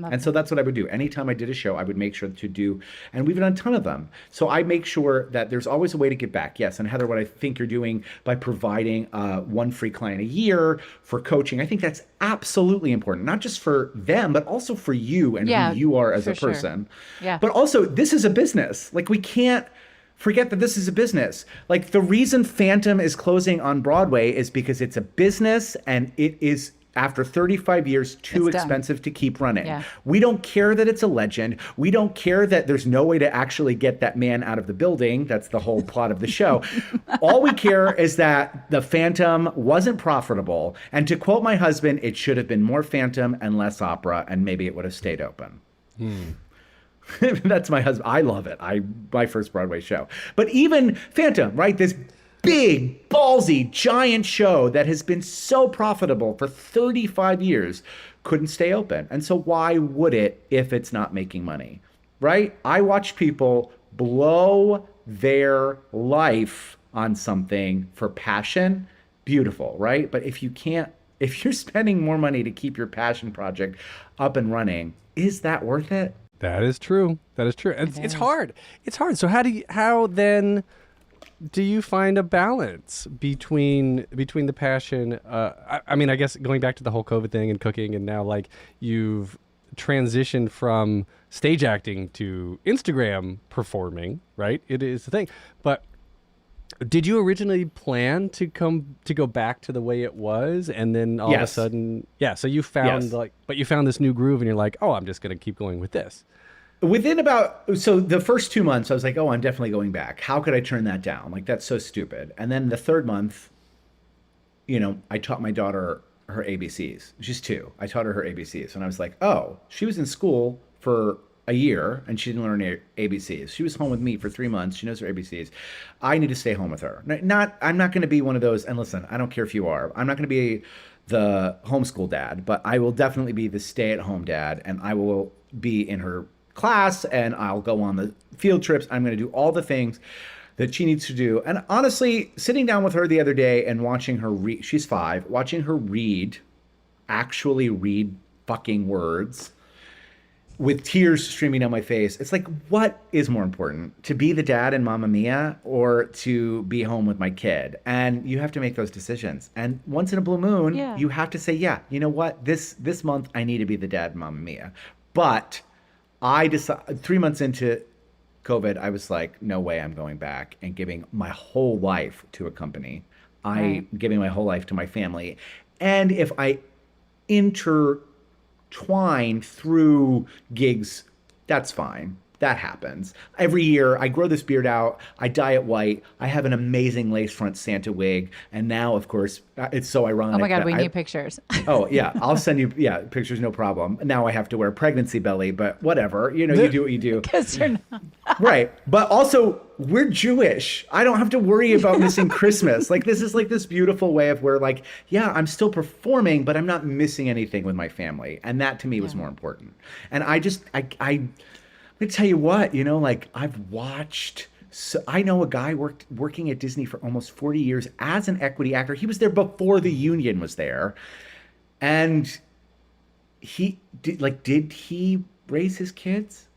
And so that's what I would do. Anytime I did a show, I would make sure to do, and we've done a ton of them. So I make sure that there's always a way to give back. Yes. And Heather, what I think you're doing by providing one free client a year for coaching, I think that's absolutely important, not just for them, but also for you and who you are as a person. Sure. Yeah. But also, this is a business. Like, we can't forget that this is a business. Like, the reason Phantom is closing on Broadway is because it's a business, and it is, after 35 years, too expensive to keep running. Yeah. We don't care that it's a legend. We don't care that there's no way to actually get that man out of the building. That's the whole plot of the show. All we care is that the Phantom wasn't profitable. And to quote my husband, it should have been more Phantom and less opera, and maybe it would have stayed open. That's my husband. I love it. My first Broadway show. But even Phantom, right? This big, ballsy, giant show that has been so profitable for 35 years couldn't stay open. And so why would it if it's not making money, right? I watch people blow their life on something for passion. Beautiful, right? But if you're spending more money to keep your passion project up and running, is that worth it? That is true. It's hard. It's hard. So how then do you find a balance between the passion? I mean, I guess going back to the whole COVID thing and cooking, and now like you've transitioned from stage acting to Instagram performing, right? It is the thing. But did you originally plan to go back to the way it was, and then all of a sudden, so you found but you found this new groove, and you're like, oh, I'm just going to keep going with this. So the first 2 months, I was like, oh, I'm definitely going back. How could I turn that down? Like, that's so stupid. And then the third month, I taught my daughter her ABCs. She's 2. I taught her her ABCs. And I was like, oh, she was in school for a year and she didn't learn ABCs. She was home with me for 3 months. She knows her ABCs. I need to stay home with her. I'm not going to be one of those. And listen, I don't care if you are. I'm not going to be the homeschool dad, but I will definitely be the stay-at-home dad, and I will be in her class, and I'll go on the field trips. I'm going to do all the things that she needs to do. And honestly, sitting down with her the other day and watching her read, she's 5, watching her actually read fucking words with tears streaming down my face. It's like, what is more important, to be the dad in Mamma Mia or to be home with my kid? And you have to make those decisions. And once in a blue moon, you have to say, yeah, you know what? This month I need to be the dad in Mamma Mia. But I decided 3 months into COVID, I was like, no way I'm going back and giving my whole life to a company. I'm giving my whole life to my family. And if I intertwine through gigs, that's fine. That happens. Every year, I grow this beard out. I dye it white. I have an amazing lace front Santa wig. And now, of course, it's so ironic. Oh my God, we need pictures. Oh, yeah. I'll send you, pictures, no problem. Now I have to wear a pregnancy belly, but whatever. You do what you do. Because you're not. Right. But also, we're Jewish. I don't have to worry about missing Christmas. Like, this is like this beautiful way of where, like, I'm still performing, but I'm not missing anything with my family. And that to me was more important. And I'm going to tell you what, like, I've watched. So I know a guy working at Disney for almost 40 years as an equity actor. He was there before the union was there. And did he raise his kids?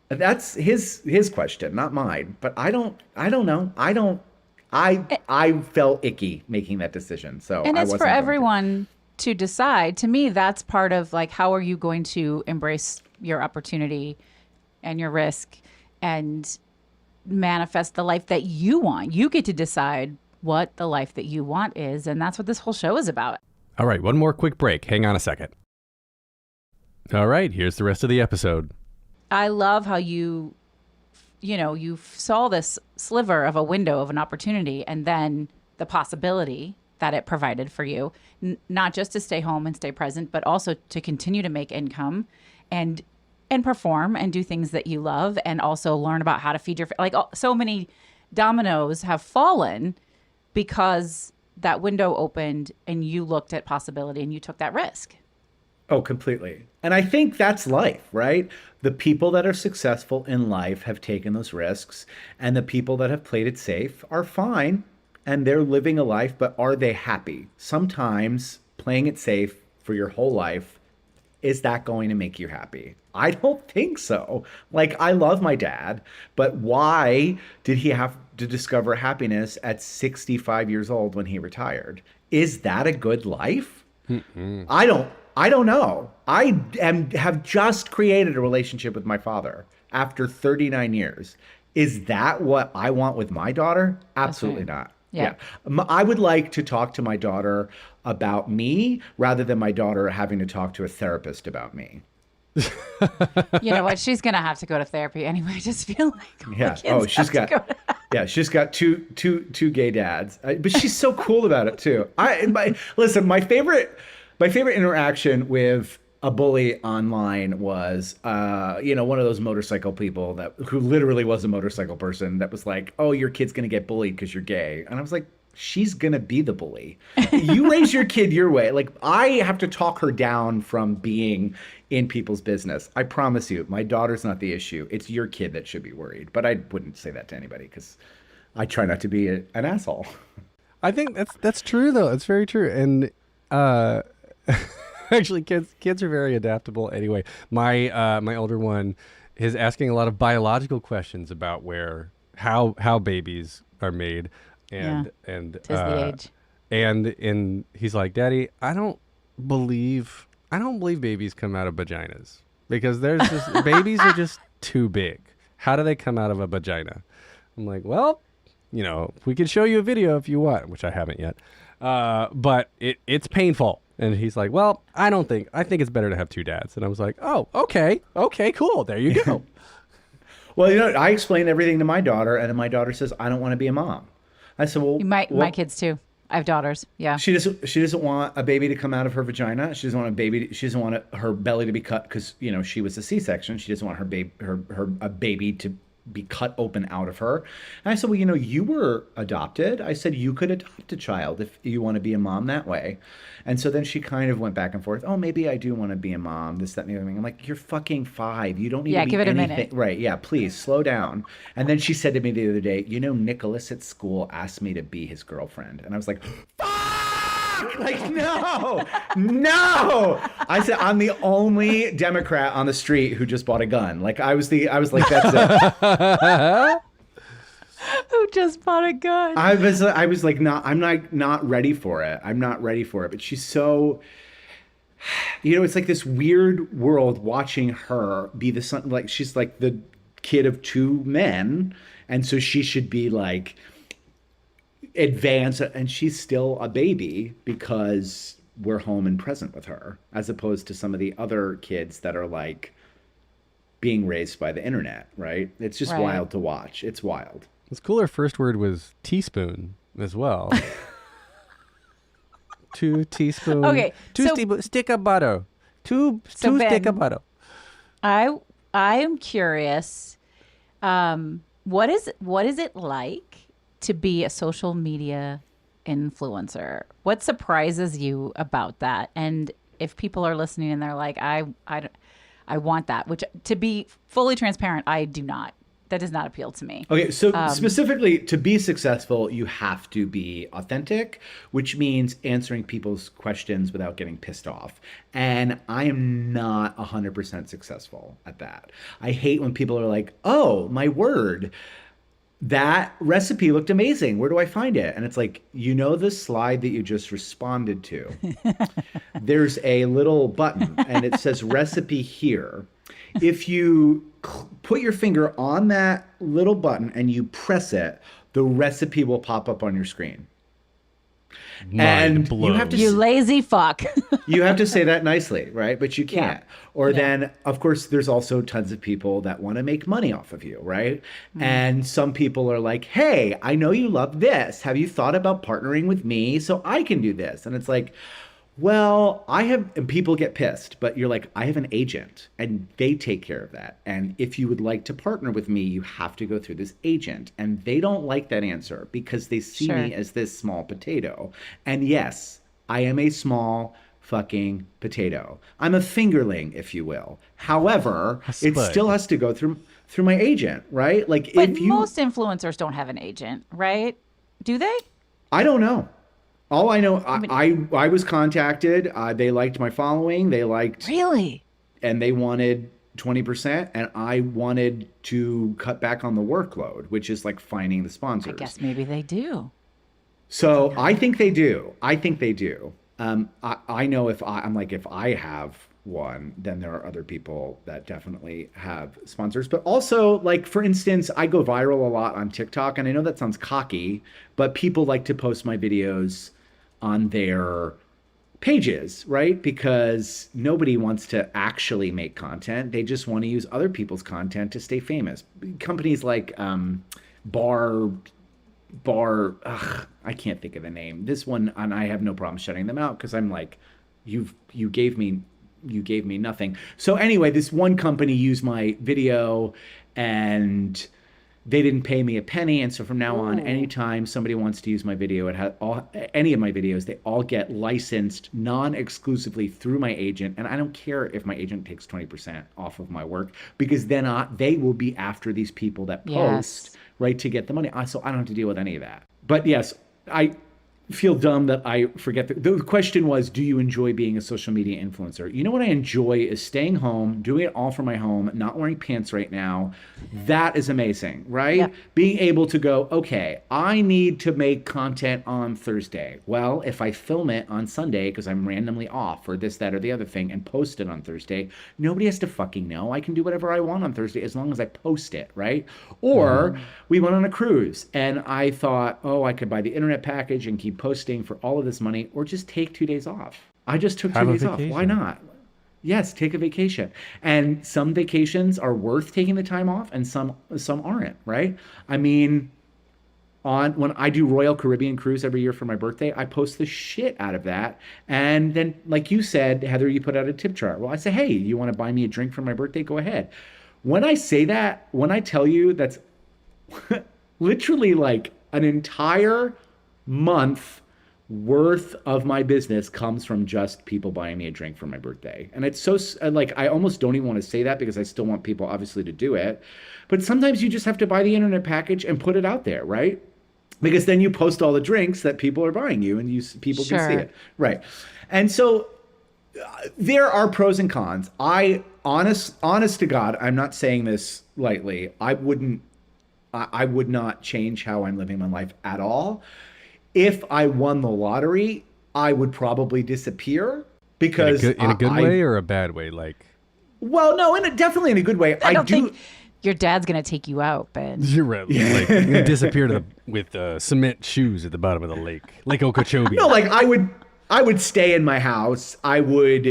That's his question, not mine. But I don't know. I felt icky making that decision. So and it's for everyone to decide. To me, that's part of, like, how are you going to embrace your opportunity and your risk and manifest the life that you want. You get to decide what the life that you want is, and that's what this whole show is about. All right, one more quick break. Hang on a second. All right, here's the rest of the episode. I love how you saw this sliver of a window of an opportunity, and then the possibility that it provided for you, not just to stay home and stay present, but also to continue to make income and perform and do things that you love, and also learn about how to feed your so many dominoes have fallen because that window opened and you looked at possibility and you took that risk. Oh, completely. And I think that's life, right? The people that are successful in life have taken those risks, and the people that have played it safe are fine and they're living a life, but are they happy? Sometimes playing it safe for your whole life, is that going to make you happy? I don't think so. Like, I love my dad, but why did he have to discover happiness at 65 years old when he retired? Is that a good life? I don't know. I have just created a relationship with my father after 39 years. Is that what I want with my daughter? Absolutely not. Yeah. I would like to talk to my daughter about me rather than my daughter having to talk to a therapist about me. You know what? She's going to have to go to therapy anyway. I just feel like Yeah. Oh, she's got two gay dads, but she's so cool about it too. Listen, my favorite interaction with a bully online was, one of those motorcycle people who literally was a motorcycle person that was like, oh, your kid's going to get bullied because you're gay. And I was like, she's going to be the bully. You raise your kid your way. Like, I have to talk her down from being in people's business. I promise you, my daughter's not the issue. It's your kid that should be worried. But I wouldn't say that to anybody because I try not to be an asshole. I think that's true, though. It's very true. And actually, kids are very adaptable anyway. My older one is asking a lot of biological questions about how babies are made, and tis the age. And he's like, Daddy, I don't believe babies come out of vaginas because there's just babies are just too big. How do they come out of a vagina? I'm like, well, we can show you a video if you want, which I haven't yet. But it's painful. And he's like, well, I think it's better to have two dads. And I was like, oh, okay, cool. There you go. Well, I explained everything to my daughter, and then my daughter says, I don't want to be a mom. I said, well, my kids too. I have daughters. Yeah. She doesn't want a baby to come out of her vagina. She doesn't want her belly to be cut because, she was a C-section. She doesn't want a baby to be cut open out of her. And I said, well, you were adopted. I said, you could adopt a child if you want to be a mom that way. And so then she kind of went back and forth. Oh, maybe I do want to be a mom, this, that, and the other thing. I'm like, you're fucking 5. You don't need to be give it anything. a minute. Right. Yeah, please slow down. And then she said to me the other day, Nicholas at school asked me to be his girlfriend. And I was like, fuck! Like, no. I said, I'm the only Democrat on the street who just bought a gun. Like, I was like, that's it. Who just bought a gun? I was like, I'm not ready for it. I'm not ready for it. But she's so, it's like this weird world watching her be the son. Like, she's like the kid of 2 men. And so she should be like advanced, and she's still a baby because we're home and present with her, as opposed to some of the other kids that are like being raised by the internet, right? It's just wild to watch. It's wild. It's cool. Her first word was teaspoon as well. 2 teaspoons. Okay. Stick of butter. Two Ben, stick of butter. I am curious. What is it like to be a social media influencer? What surprises you about that? And if people are listening and they're like, I want that, which, to be fully transparent, I do not. That does not appeal to me. Okay, so specifically, to be successful, you have to be authentic, which means answering people's questions without getting pissed off. And I am not 100% successful at that. I hate when people are like, oh, my word, that recipe looked amazing. Where do I find it? And it's like, the slide that you just responded to. There's a little button, and it says recipe here. If you put your finger on that little button and you press it, the recipe will pop up on your screen. You lazy fuck. You have to say that nicely, right? But you can't. Then, of course, there's also tons of people that want to make money off of you, right? And some people are like, hey, I know you love this. Have you thought about partnering with me so I can do this? And it's like, well, and people get pissed, but you're like, I have an agent and they take care of that. And if you would like to partner with me, you have to go through this agent. And they don't like that answer because they see me as this small potato. And yes, I am a small fucking potato. I'm a fingerling, if you will. However, it still has to go through my agent, right? Like, but most influencers don't have an agent, right? Do they? I don't know. All I know, I was contacted. They liked my following. Really? And they wanted 20%, and I wanted to cut back on the workload, which is like finding the sponsors. I guess maybe they do. So I think they do. I know if I have one, then there are other people that definitely have sponsors. But also, like, for instance, I go viral a lot on TikTok, and I know that sounds cocky, but people like to post my videos on their pages, right? Because nobody wants to actually make content. They just want to use other people's content to stay famous. Companies like I can't think of the name. This one, and I have no problem shutting them out because I'm like, you gave me nothing. So anyway, this one company used my video and they didn't pay me a penny. And so from now on, anytime somebody wants to use my video, any of my videos, they all get licensed non-exclusively through my agent. And I don't care if my agent takes 20% off of my work, because then they will be after these people that post, right, to get the money. So I don't have to deal with any of that. But yes, I feel dumb that I forget. The question was, do you enjoy being a social media influencer? You know what I enjoy is staying home, doing it all from my home, not wearing pants right now. That is amazing, right? Yep. Being able to go, okay, I need to make content on Thursday. Well, if I film it on Sunday because I'm randomly off or this, that, or the other thing and post it on Thursday, nobody has to fucking know. I can do whatever I want on Thursday as long as I post it, right? Or we went on a cruise and I thought, oh, I could buy the internet package and keep posting for all of this money, or just take 2 days off. I just took 2 days off. Why not? Yes, take a vacation. And some vacations are worth taking the time off and some aren't, right? I mean, when I do Royal Caribbean cruise every year for my birthday, I post the shit out of that. And then, like you said, Heather, you put out a tip jar. Well, I say, hey, you want to buy me a drink for my birthday? Go ahead. When I say that, when I tell you that's literally like an entire month worth of my business comes from just people buying me a drink for my birthday. And it's so, like, I almost don't even want to say that because I still want people obviously to do it. But sometimes you just have to buy the internet package and put it out there, right? Because then you post all the drinks that people are buying you and people can see it. Right. And so there are pros and cons. Honest to God, I'm not saying this lightly. I would not change how I'm living my life at all. If I won the lottery, I would probably disappear because in a good way or a bad way, like. Well, no, definitely in a good way. I don't think your dad's gonna take you out, Ben. You're right. Like, you're gonna disappear with cement shoes at the bottom of the lake, Lake Okeechobee. No, like I would stay in my house. I would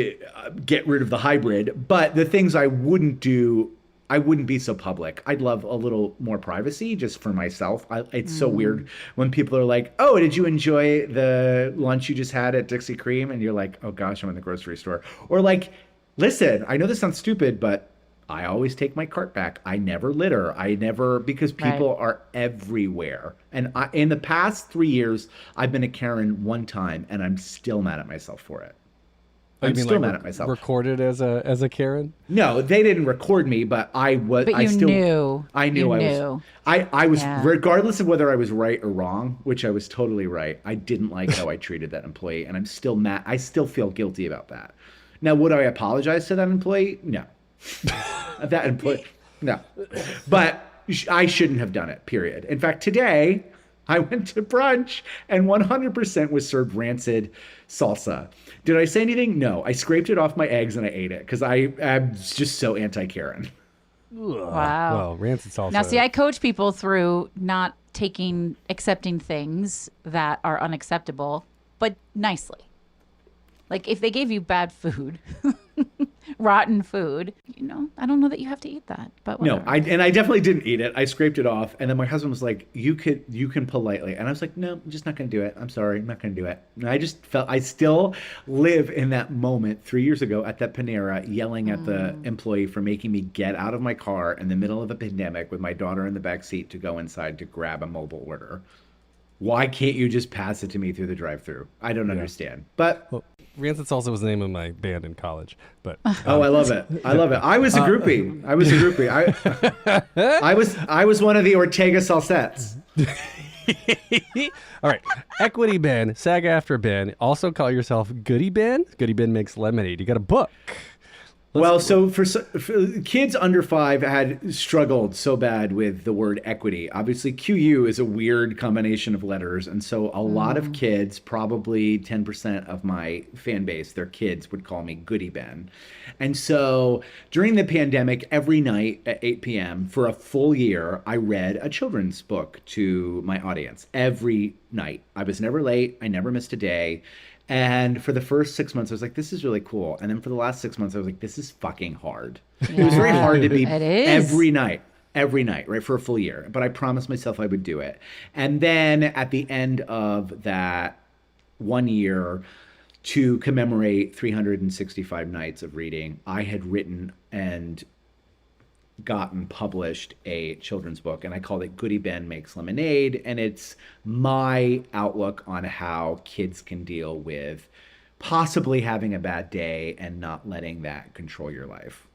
get rid of the hybrid, but the things I wouldn't do. I wouldn't be so public. I'd love a little more privacy just for myself. It's so weird when people are like, oh, did you enjoy the lunch you just had at Dixie Cream? And you're like, oh gosh, I'm in the grocery store. Or like, listen, I know this sounds stupid, but I always take my cart back. I never litter. Because people are everywhere. And in the past 3 years, I've been a Karen one time and I'm still mad at myself for it. I'm still mad at myself. Recorded as a Karen? No, they didn't record me, but I was. But you knew. I knew. I was, regardless of whether I was right or wrong, which I was totally right. I didn't like how I treated that employee, and I'm still mad. I still feel guilty about that. Now, would I apologize to that employee? No. That employee, no. But I shouldn't have done it. Period. In fact, today I went to brunch and 100% was served rancid salsa. Did I say anything? No. I scraped it off my eggs and I ate it because I'm just so anti-Karen. Wow. Well, rancid salsa. Now, see, I coach people through not accepting things that are unacceptable, but nicely. Like if they gave you bad food, rotten food, I don't know that you have to eat that. But whatever. No, I definitely didn't eat it. I scraped it off, and then my husband was like, "You can politely," and I was like, "No, I'm just not going to do it. I'm sorry, I'm not going to do it." And I just felt I still live in that moment 3 years ago at that Panera, yelling at the employee for making me get out of my car in the middle of a pandemic with my daughter in the back seat to go inside to grab a mobile order. Why can't you just pass it to me through the drive-thru? I don't understand. But rancid salsa was the name of my band in college. But I love it. I love it. I was a groupie. I was one of the Ortega Salsettes. All right. Equity Ben, SAG-AFTRA Ben. Also call yourself Goody Ben. Goody Ben makes lemonade. You got a book. Well, so for kids under 5 had struggled so bad with the word equity. Obviously, QU is a weird combination of letters. And so a lot of kids, probably 10% of my fan base, their kids would call me Goody Ben. And so during the pandemic, every night at 8 p.m. for a full year, I read a children's book to my audience every night. I was never late. I never missed a day. And for the first 6 months, I was like, this is really cool. And then for the last 6 months, I was like, this is fucking hard. It was very hard to be every night, right, for a full year. But I promised myself I would do it. And then at the end of that 1 year, to commemorate 365 nights of reading, I had written and gotten published a children's book, and I called it Goody Ben Makes Lemonade, and it's my outlook on how kids can deal with possibly having a bad day and not letting that control your life.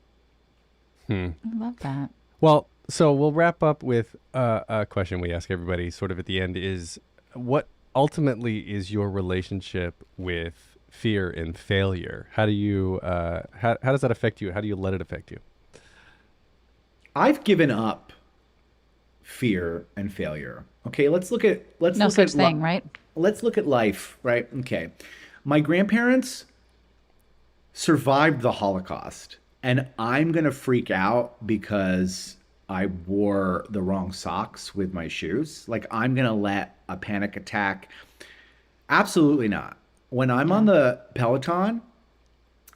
I love that. Well, so we'll wrap up with a question we ask everybody sort of at the end is, what ultimately is your relationship with fear and failure? How do you how does that affect you? How do you let it affect you? I've given up fear and failure. Okay, let's look at No such thing, right? Let's look at life, right? Okay. My grandparents survived the Holocaust, and I'm going to freak out because I wore the wrong socks with my shoes. Like, I'm going to let a panic attack. Absolutely not. When I'm on the Peloton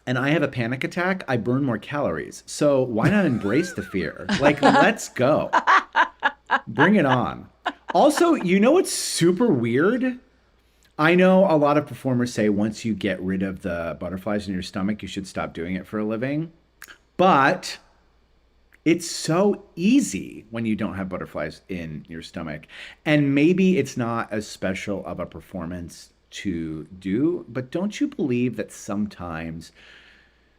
and I have a panic attack, I burn more calories. So why not embrace the fear? Like, let's go. Bring it on. Also, you know what's super weird? I know a lot of performers say once you get rid of the butterflies in your stomach, you should stop doing it for a living. But it's so easy when you don't have butterflies in your stomach. And maybe it's not as special of a performance to do, but don't you believe that sometimes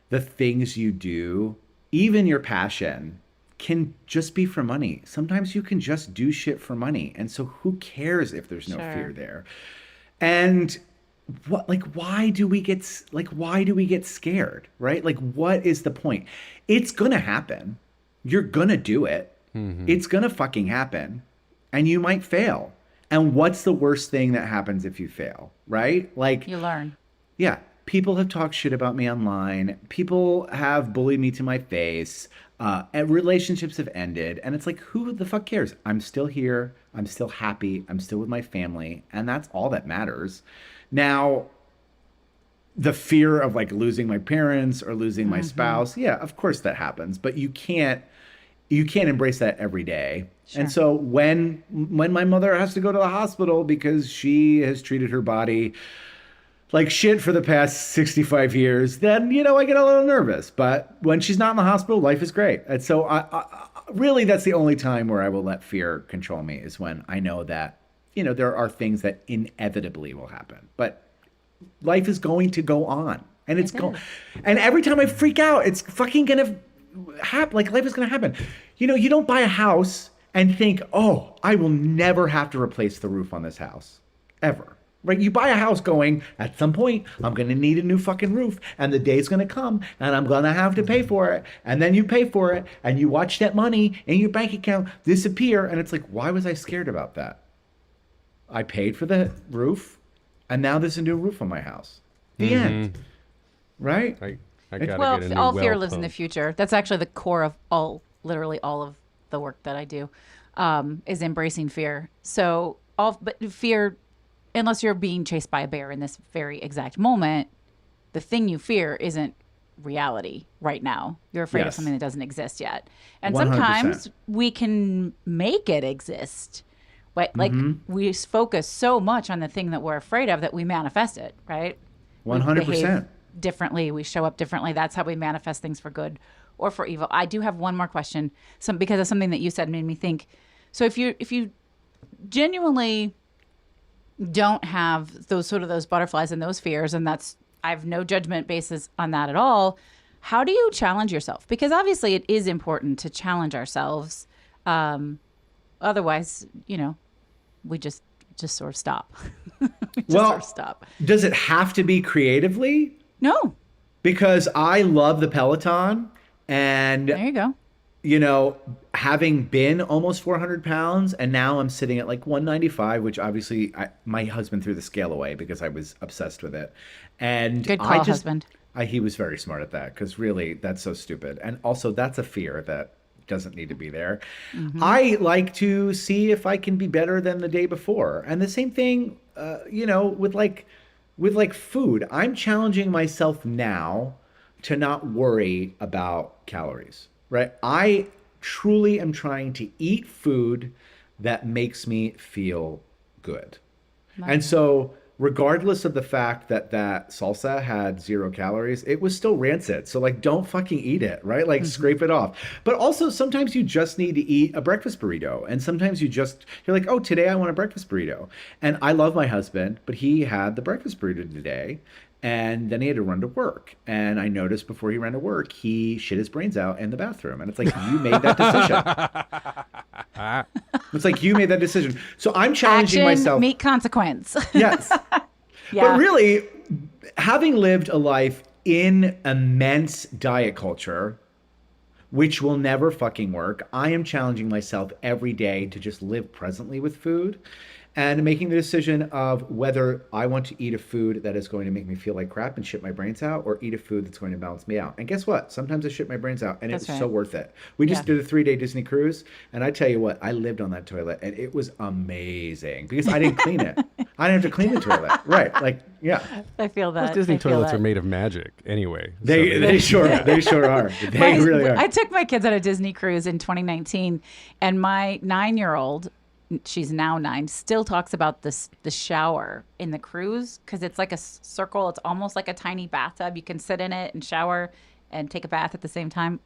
the things you do, even your passion, can just be for money? Sometimes you can just do shit for money. And so who cares if there's no fear there? And why do we get scared, right? Like, what is the point? It's going to happen. You're going to do it. Mm-hmm. It's going to fucking happen. And you might fail. And what's the worst thing that happens if you fail, right? Like, you learn. Yeah. People have talked shit about me online. People have bullied me to my face. And relationships have ended. And it's like, who the fuck cares? I'm still here. I'm still happy. I'm still with my family. And that's all that matters. Now, the fear of like losing my parents or losing my spouse, yeah, of course that happens. But you can't embrace that every day. Sure. And so when my mother has to go to the hospital because she has treated her body like shit for the past 65 years, then, you know, I get a little nervous. But when she's not in the hospital, life is great. And so I really, that's the only time where I will let fear control me, is when I know that, you know, there are things that inevitably will happen. But life is going to go on. And it's going, and every time I freak out, it's fucking gonna happen. Like, life is gonna happen. You know, you don't buy a house and think, oh, I will never have to replace the roof on this house, ever. Right? You buy a house going, at some point, I'm going to need a new fucking roof, and the day's going to come, and I'm going to have to pay for it. And then you pay for it, and you watch that money in your bank account disappear, and it's like, why was I scared about that? I paid for the roof, and now there's a new roof on my house. The end. Right? I gotta get a new all fear well lives in the pump. future. That's actually the core of literally all of the work that I do, is embracing fear. So but fear, unless you're being chased by a bear in this very exact moment, the thing you fear isn't reality right now. You're afraid of something that doesn't exist yet. And 100%. Sometimes we can make it exist. But like, we focus so much on the thing that we're afraid of that we manifest it, right? 100%. We behave differently. We show up differently. That's how we manifest things for good or for evil. I do have one more question. Because of something that you said made me think. So if you genuinely don't have those butterflies and those fears, and I have no judgment basis on that at all, how do you challenge yourself? Because obviously it is important to challenge ourselves. Otherwise, you know, we just sort of stop. Sort of stop. Does it have to be creatively? No. Because I love the Peloton, and There you go. Having been almost 400 pounds, and now I'm sitting at like 195, which obviously my husband threw the scale away because I was obsessed with it. And Good call, husband. He was very smart at that, because really that's so stupid. And also that's a fear that doesn't need to be there. I like to see if I can be better than the day before. And the same thing, with like food. I'm challenging myself now to not worry about calories, right? I truly am trying to eat food that makes me feel good. And so regardless of the fact that that salsa had 0 calories, it was still rancid. So like, don't fucking eat it, right? Like scrape it off. But also sometimes you just need to eat a breakfast burrito. And sometimes you're like, oh, today I want a breakfast burrito. And I love my husband, but he had the breakfast burrito today. And then he had to run to work. And I noticed before he ran to work, he shit his brains out in the bathroom. And it's like, you made that decision. It's like, you made that decision. So I'm challenging myself. Meet consequence. Yes. Yeah. But really, having lived a life in immense diet culture, which will never fucking work, I am challenging myself every day to just live presently with food and making the decision of whether I want to eat a food that is going to make me feel like crap and shit my brains out, or eat a food that's going to balance me out. And guess what? Sometimes I shit my brains out, and it's so worth it. We just did a 3-day Disney cruise, and I tell you what, I lived on that toilet, and it was amazing because I didn't clean it. I didn't have to clean the toilet. Right. Like, yeah. I feel that. Those Disney toilets are made of magic anyway. They sure are. They really are. I took my kids on a Disney cruise in 2019, and my 9-year-old, she's now 9, still talks about the shower in the cruise, because it's like a circle. It's almost like a tiny bathtub. You can sit in it and shower and take a bath at the same time.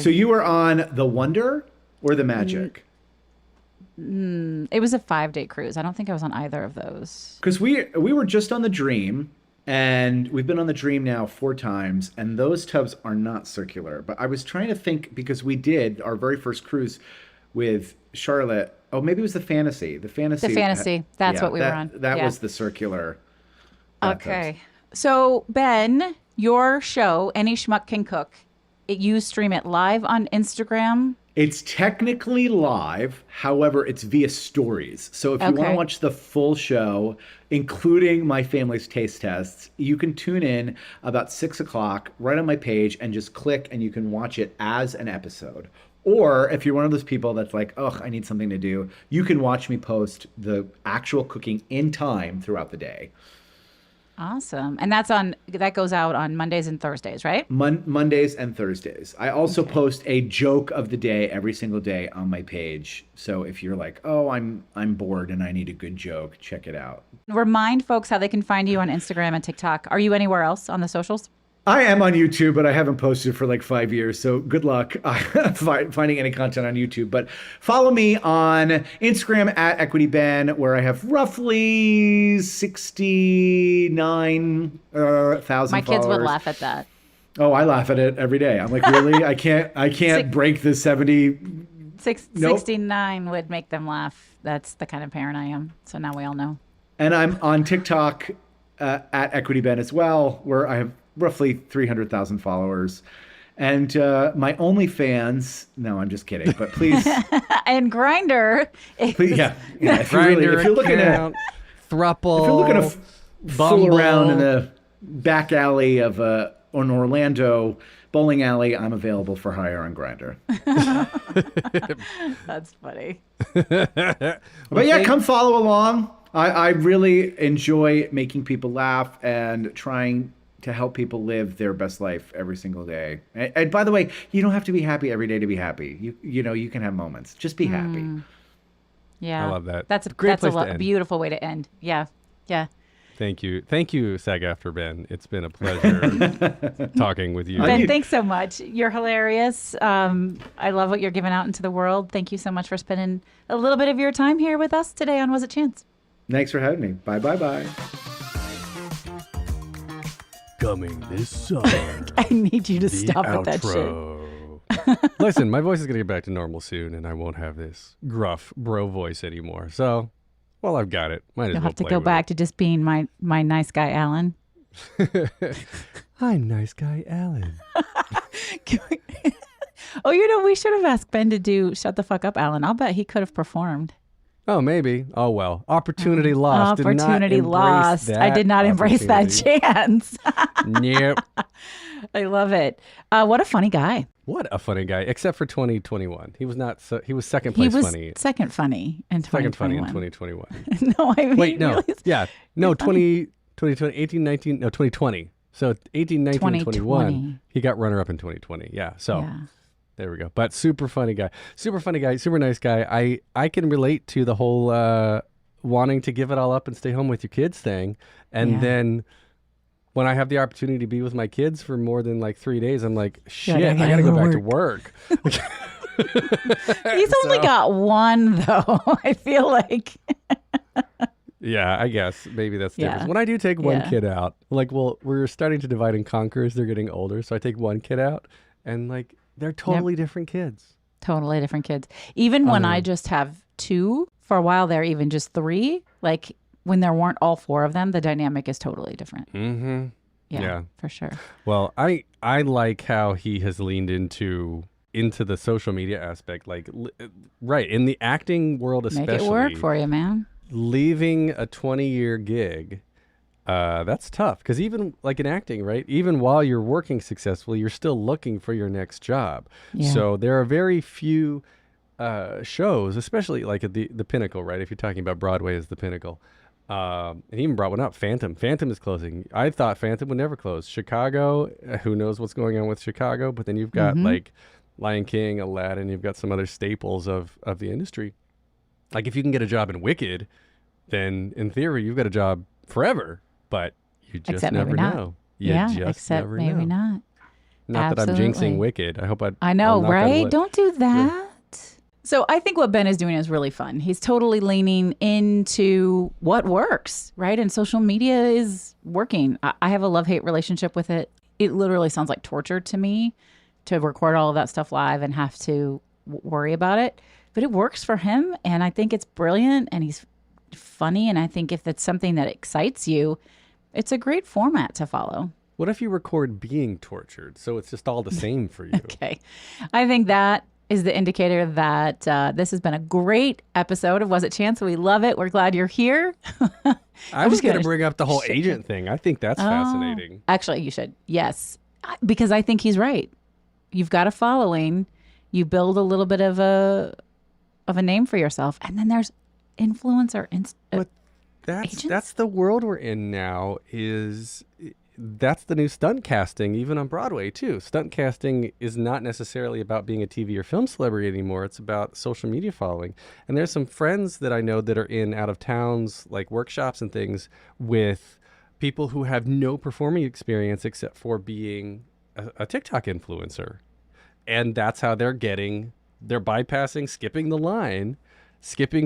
So you were on the Wonder or the Magic? It was a 5-day cruise. I don't think I was on either of those. Because we were just on the Dream, and we've been on the Dream now 4 times, and those tubs are not circular. But I was trying to think, because we did our very first cruise with Charlotte. Oh, maybe it was the Fantasy. The Fantasy. That's what we were on. That was the circular. Okay. So, Ben, your show, Any Schmuck Can Cook, you stream it live on Instagram. It's technically live. However, it's via stories. So if you want to watch the full show, including my family's taste tests, you can tune in about 6 o'clock right on my page and just click, and you can watch it as an episode. Or if you're one of those people that's like, ugh, I need something to do, you can watch me post the actual cooking in time throughout the day. Awesome. And that goes out on Mondays and Thursdays, right? Mondays and Thursdays. I also post a joke of the day every single day on my page. So if you're like, oh, I'm bored and I need a good joke, check it out. Remind folks how they can find you on Instagram and TikTok. Are you anywhere else on the socials? I am on YouTube, but I haven't posted for like 5 years. So good luck finding any content on YouTube. But follow me on Instagram at EquityBen, where I have roughly 69,000 followers. My kids would laugh at that. Oh, I laugh at it every day. I'm like, really? I can't break the 70. 69 would make them laugh. That's the kind of parent I am. So now we all know. And I'm on TikTok at EquityBen as well, where I have roughly 300,000 followers. And my OnlyFans, no, I'm just kidding, but please. And Grindr. Please, yeah. If you're looking at Thruple, if you're looking to fool around in the back alley of an Orlando bowling alley, I'm available for hire on Grindr. That's funny. But yeah, come follow along. I really enjoy making people laugh and trying to help people live their best life every single day. And by the way, you don't have to be happy every day to be happy. You can have moments. Just be happy. Yeah. I love that. That's a beautiful way to end. Yeah. Yeah. Thank you, SAG After Ben. It's been a pleasure talking with you. Ben, thanks so much. You're hilarious. I love what you're giving out into the world. Thank you so much for spending a little bit of your time here with us today on Was It Chance? Thanks for having me. Bye. Coming this summer. I need you to stop with that shit. Listen, my voice is going to get back to normal soon, and I won't have this gruff bro voice anymore. So, well, I've got it. Might as well You'll have to play go with back to just being my nice guy, Alan. I'm nice guy Alan. Oh, we should have asked Ben to do Shut the Fuck Up, Alan. I'll bet he could have performed. Oh, maybe. Oh, well. Opportunity lost. Opportunity lost. I did not embrace that chance. Yep. I love it. What a funny guy. What a funny guy. Except for 2021. He was not. He was second place funny. He was second funny in 2021. Second funny in 2021. No, I mean. Wait, no. Really, Yeah. No, 2020, 18, 19. No, 2020. So 18, 19, 21. He got runner up in 2020. Yeah. So. Yeah. There we go. But super funny guy, super nice guy. I can relate to the whole wanting to give it all up and stay home with your kids thing. And then when I have the opportunity to be with my kids for more than like 3 days, I'm like, shit, I got to go back to work. He's only got one, though, I feel like. Yeah, I guess maybe that's different. When I do take one kid out, like, well, we're starting to divide and conquer as they're getting older. So I take one kid out and like, they're totally different kids. Totally different kids. Even when I just have two, for a while there, even just three, like when there weren't all four of them, the dynamic is totally different. Mm-hmm. Yeah, for sure. Well, I like how he has leaned into the social media aspect. Like, right, in the acting world especially. Make it work for you, man. Leaving a 20-year gig. That's tough because even like in acting, right? Even while you're working successfully, you're still looking for your next job. Yeah. So there are very few shows, especially like at the pinnacle, right? If you're talking about Broadway as the pinnacle. And he even brought one up, Phantom. Phantom is closing. I thought Phantom would never close. Chicago, who knows what's going on with Chicago? But then you've got like Lion King, Aladdin. You've got some other staples of the industry. Like if you can get a job in Wicked, then in theory, you've got a job forever. But you just never know. Except maybe not. Not that I'm jinxing Wicked. I hope I know, right? Don't do that. So I think what Ben is doing is really fun. He's totally leaning into what works, right? And social media is working. I have a love-hate relationship with it. It literally sounds like torture to me to record all of that stuff live and have to worry about it. But it works for him, and I think it's brilliant, and he's funny. And I think if it's something that excites you, it's a great format to follow. What if you record being tortured? So it's just all the same for you. Okay. I think that is the indicator that this has been a great episode of Was It Chance? We love it. We're glad you're here. I was going to bring up the whole agent thing. I think that's fascinating. Actually, you should. Yes. Because I think he's right. You've got a following. You build a little bit of a name for yourself. And then there's influencer but that's the world we're in now. That's the new stunt casting, even on Broadway too. Stunt casting is not necessarily about being a TV or film celebrity anymore. It's about social media following. And there's some friends that I know that are in out of towns, like workshops and things, with people who have no performing experience except for being a TikTok influencer. And that's how they're bypassing, skipping the line,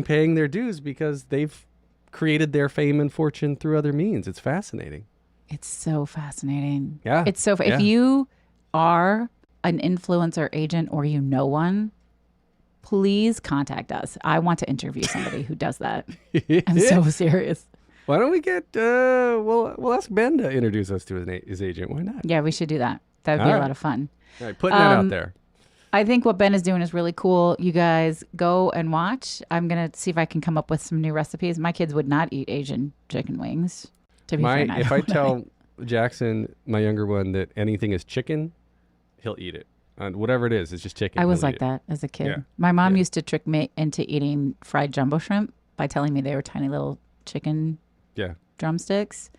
paying their dues because they've created their fame and fortune through other means. It's fascinating. It's so fascinating. Yeah. It's so if you are an influencer agent or you know one, please contact us. I want to interview somebody who does that. I'm so serious. Why don't we get we'll ask Ben to introduce us to his agent. Why not? Yeah, we should do that. That would be a lot of fun. All right, putting that out there. I think what Ben is doing is really cool. You guys go and watch. I'm going to see if I can come up with some new recipes. My kids would not eat Asian chicken wings. To be fair, if I tell Jackson, my younger one, that anything is chicken, he'll eat it. Whatever it is, it's just chicken. I was like that as a kid. Yeah. My mom used to trick me into eating fried jumbo shrimp by telling me they were tiny little chicken drumsticks.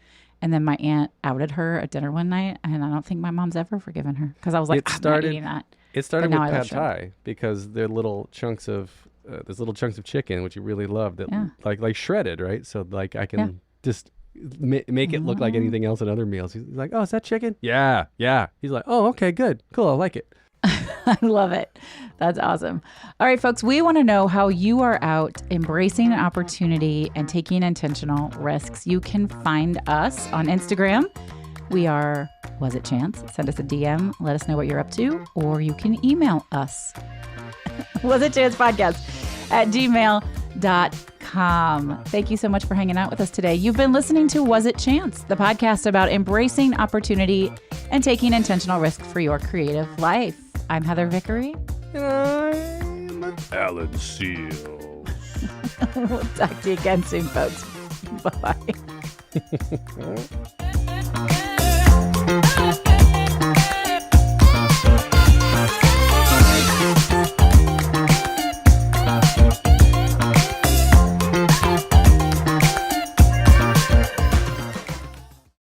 And then my aunt outed her at dinner one night, and I don't think my mom's ever forgiven her because I was like, I'm not eating that. It started with pad thai because they're little chunks of chicken, which you really love, that like shredded, right? So like I can just make it look like anything else at other meals. He's like, oh, is that chicken? Yeah. He's like, oh, okay, good, cool, I like it. I love it. That's awesome. All right, folks, we want to know how you are out embracing an opportunity and taking intentional risks. You can find us on Instagram. We are Was It Chance? Send us a DM. Let us know what you're up to. Or you can email us. Was It Chance Podcast @gmail.com. helarity.com. Thank you so much for hanging out with us today. You've been listening to Was It Chance, the podcast about embracing opportunity and taking intentional risk for your creative life. I'm Heather Vickery. I'm Alan Seals. We'll talk to you again soon, folks. Bye.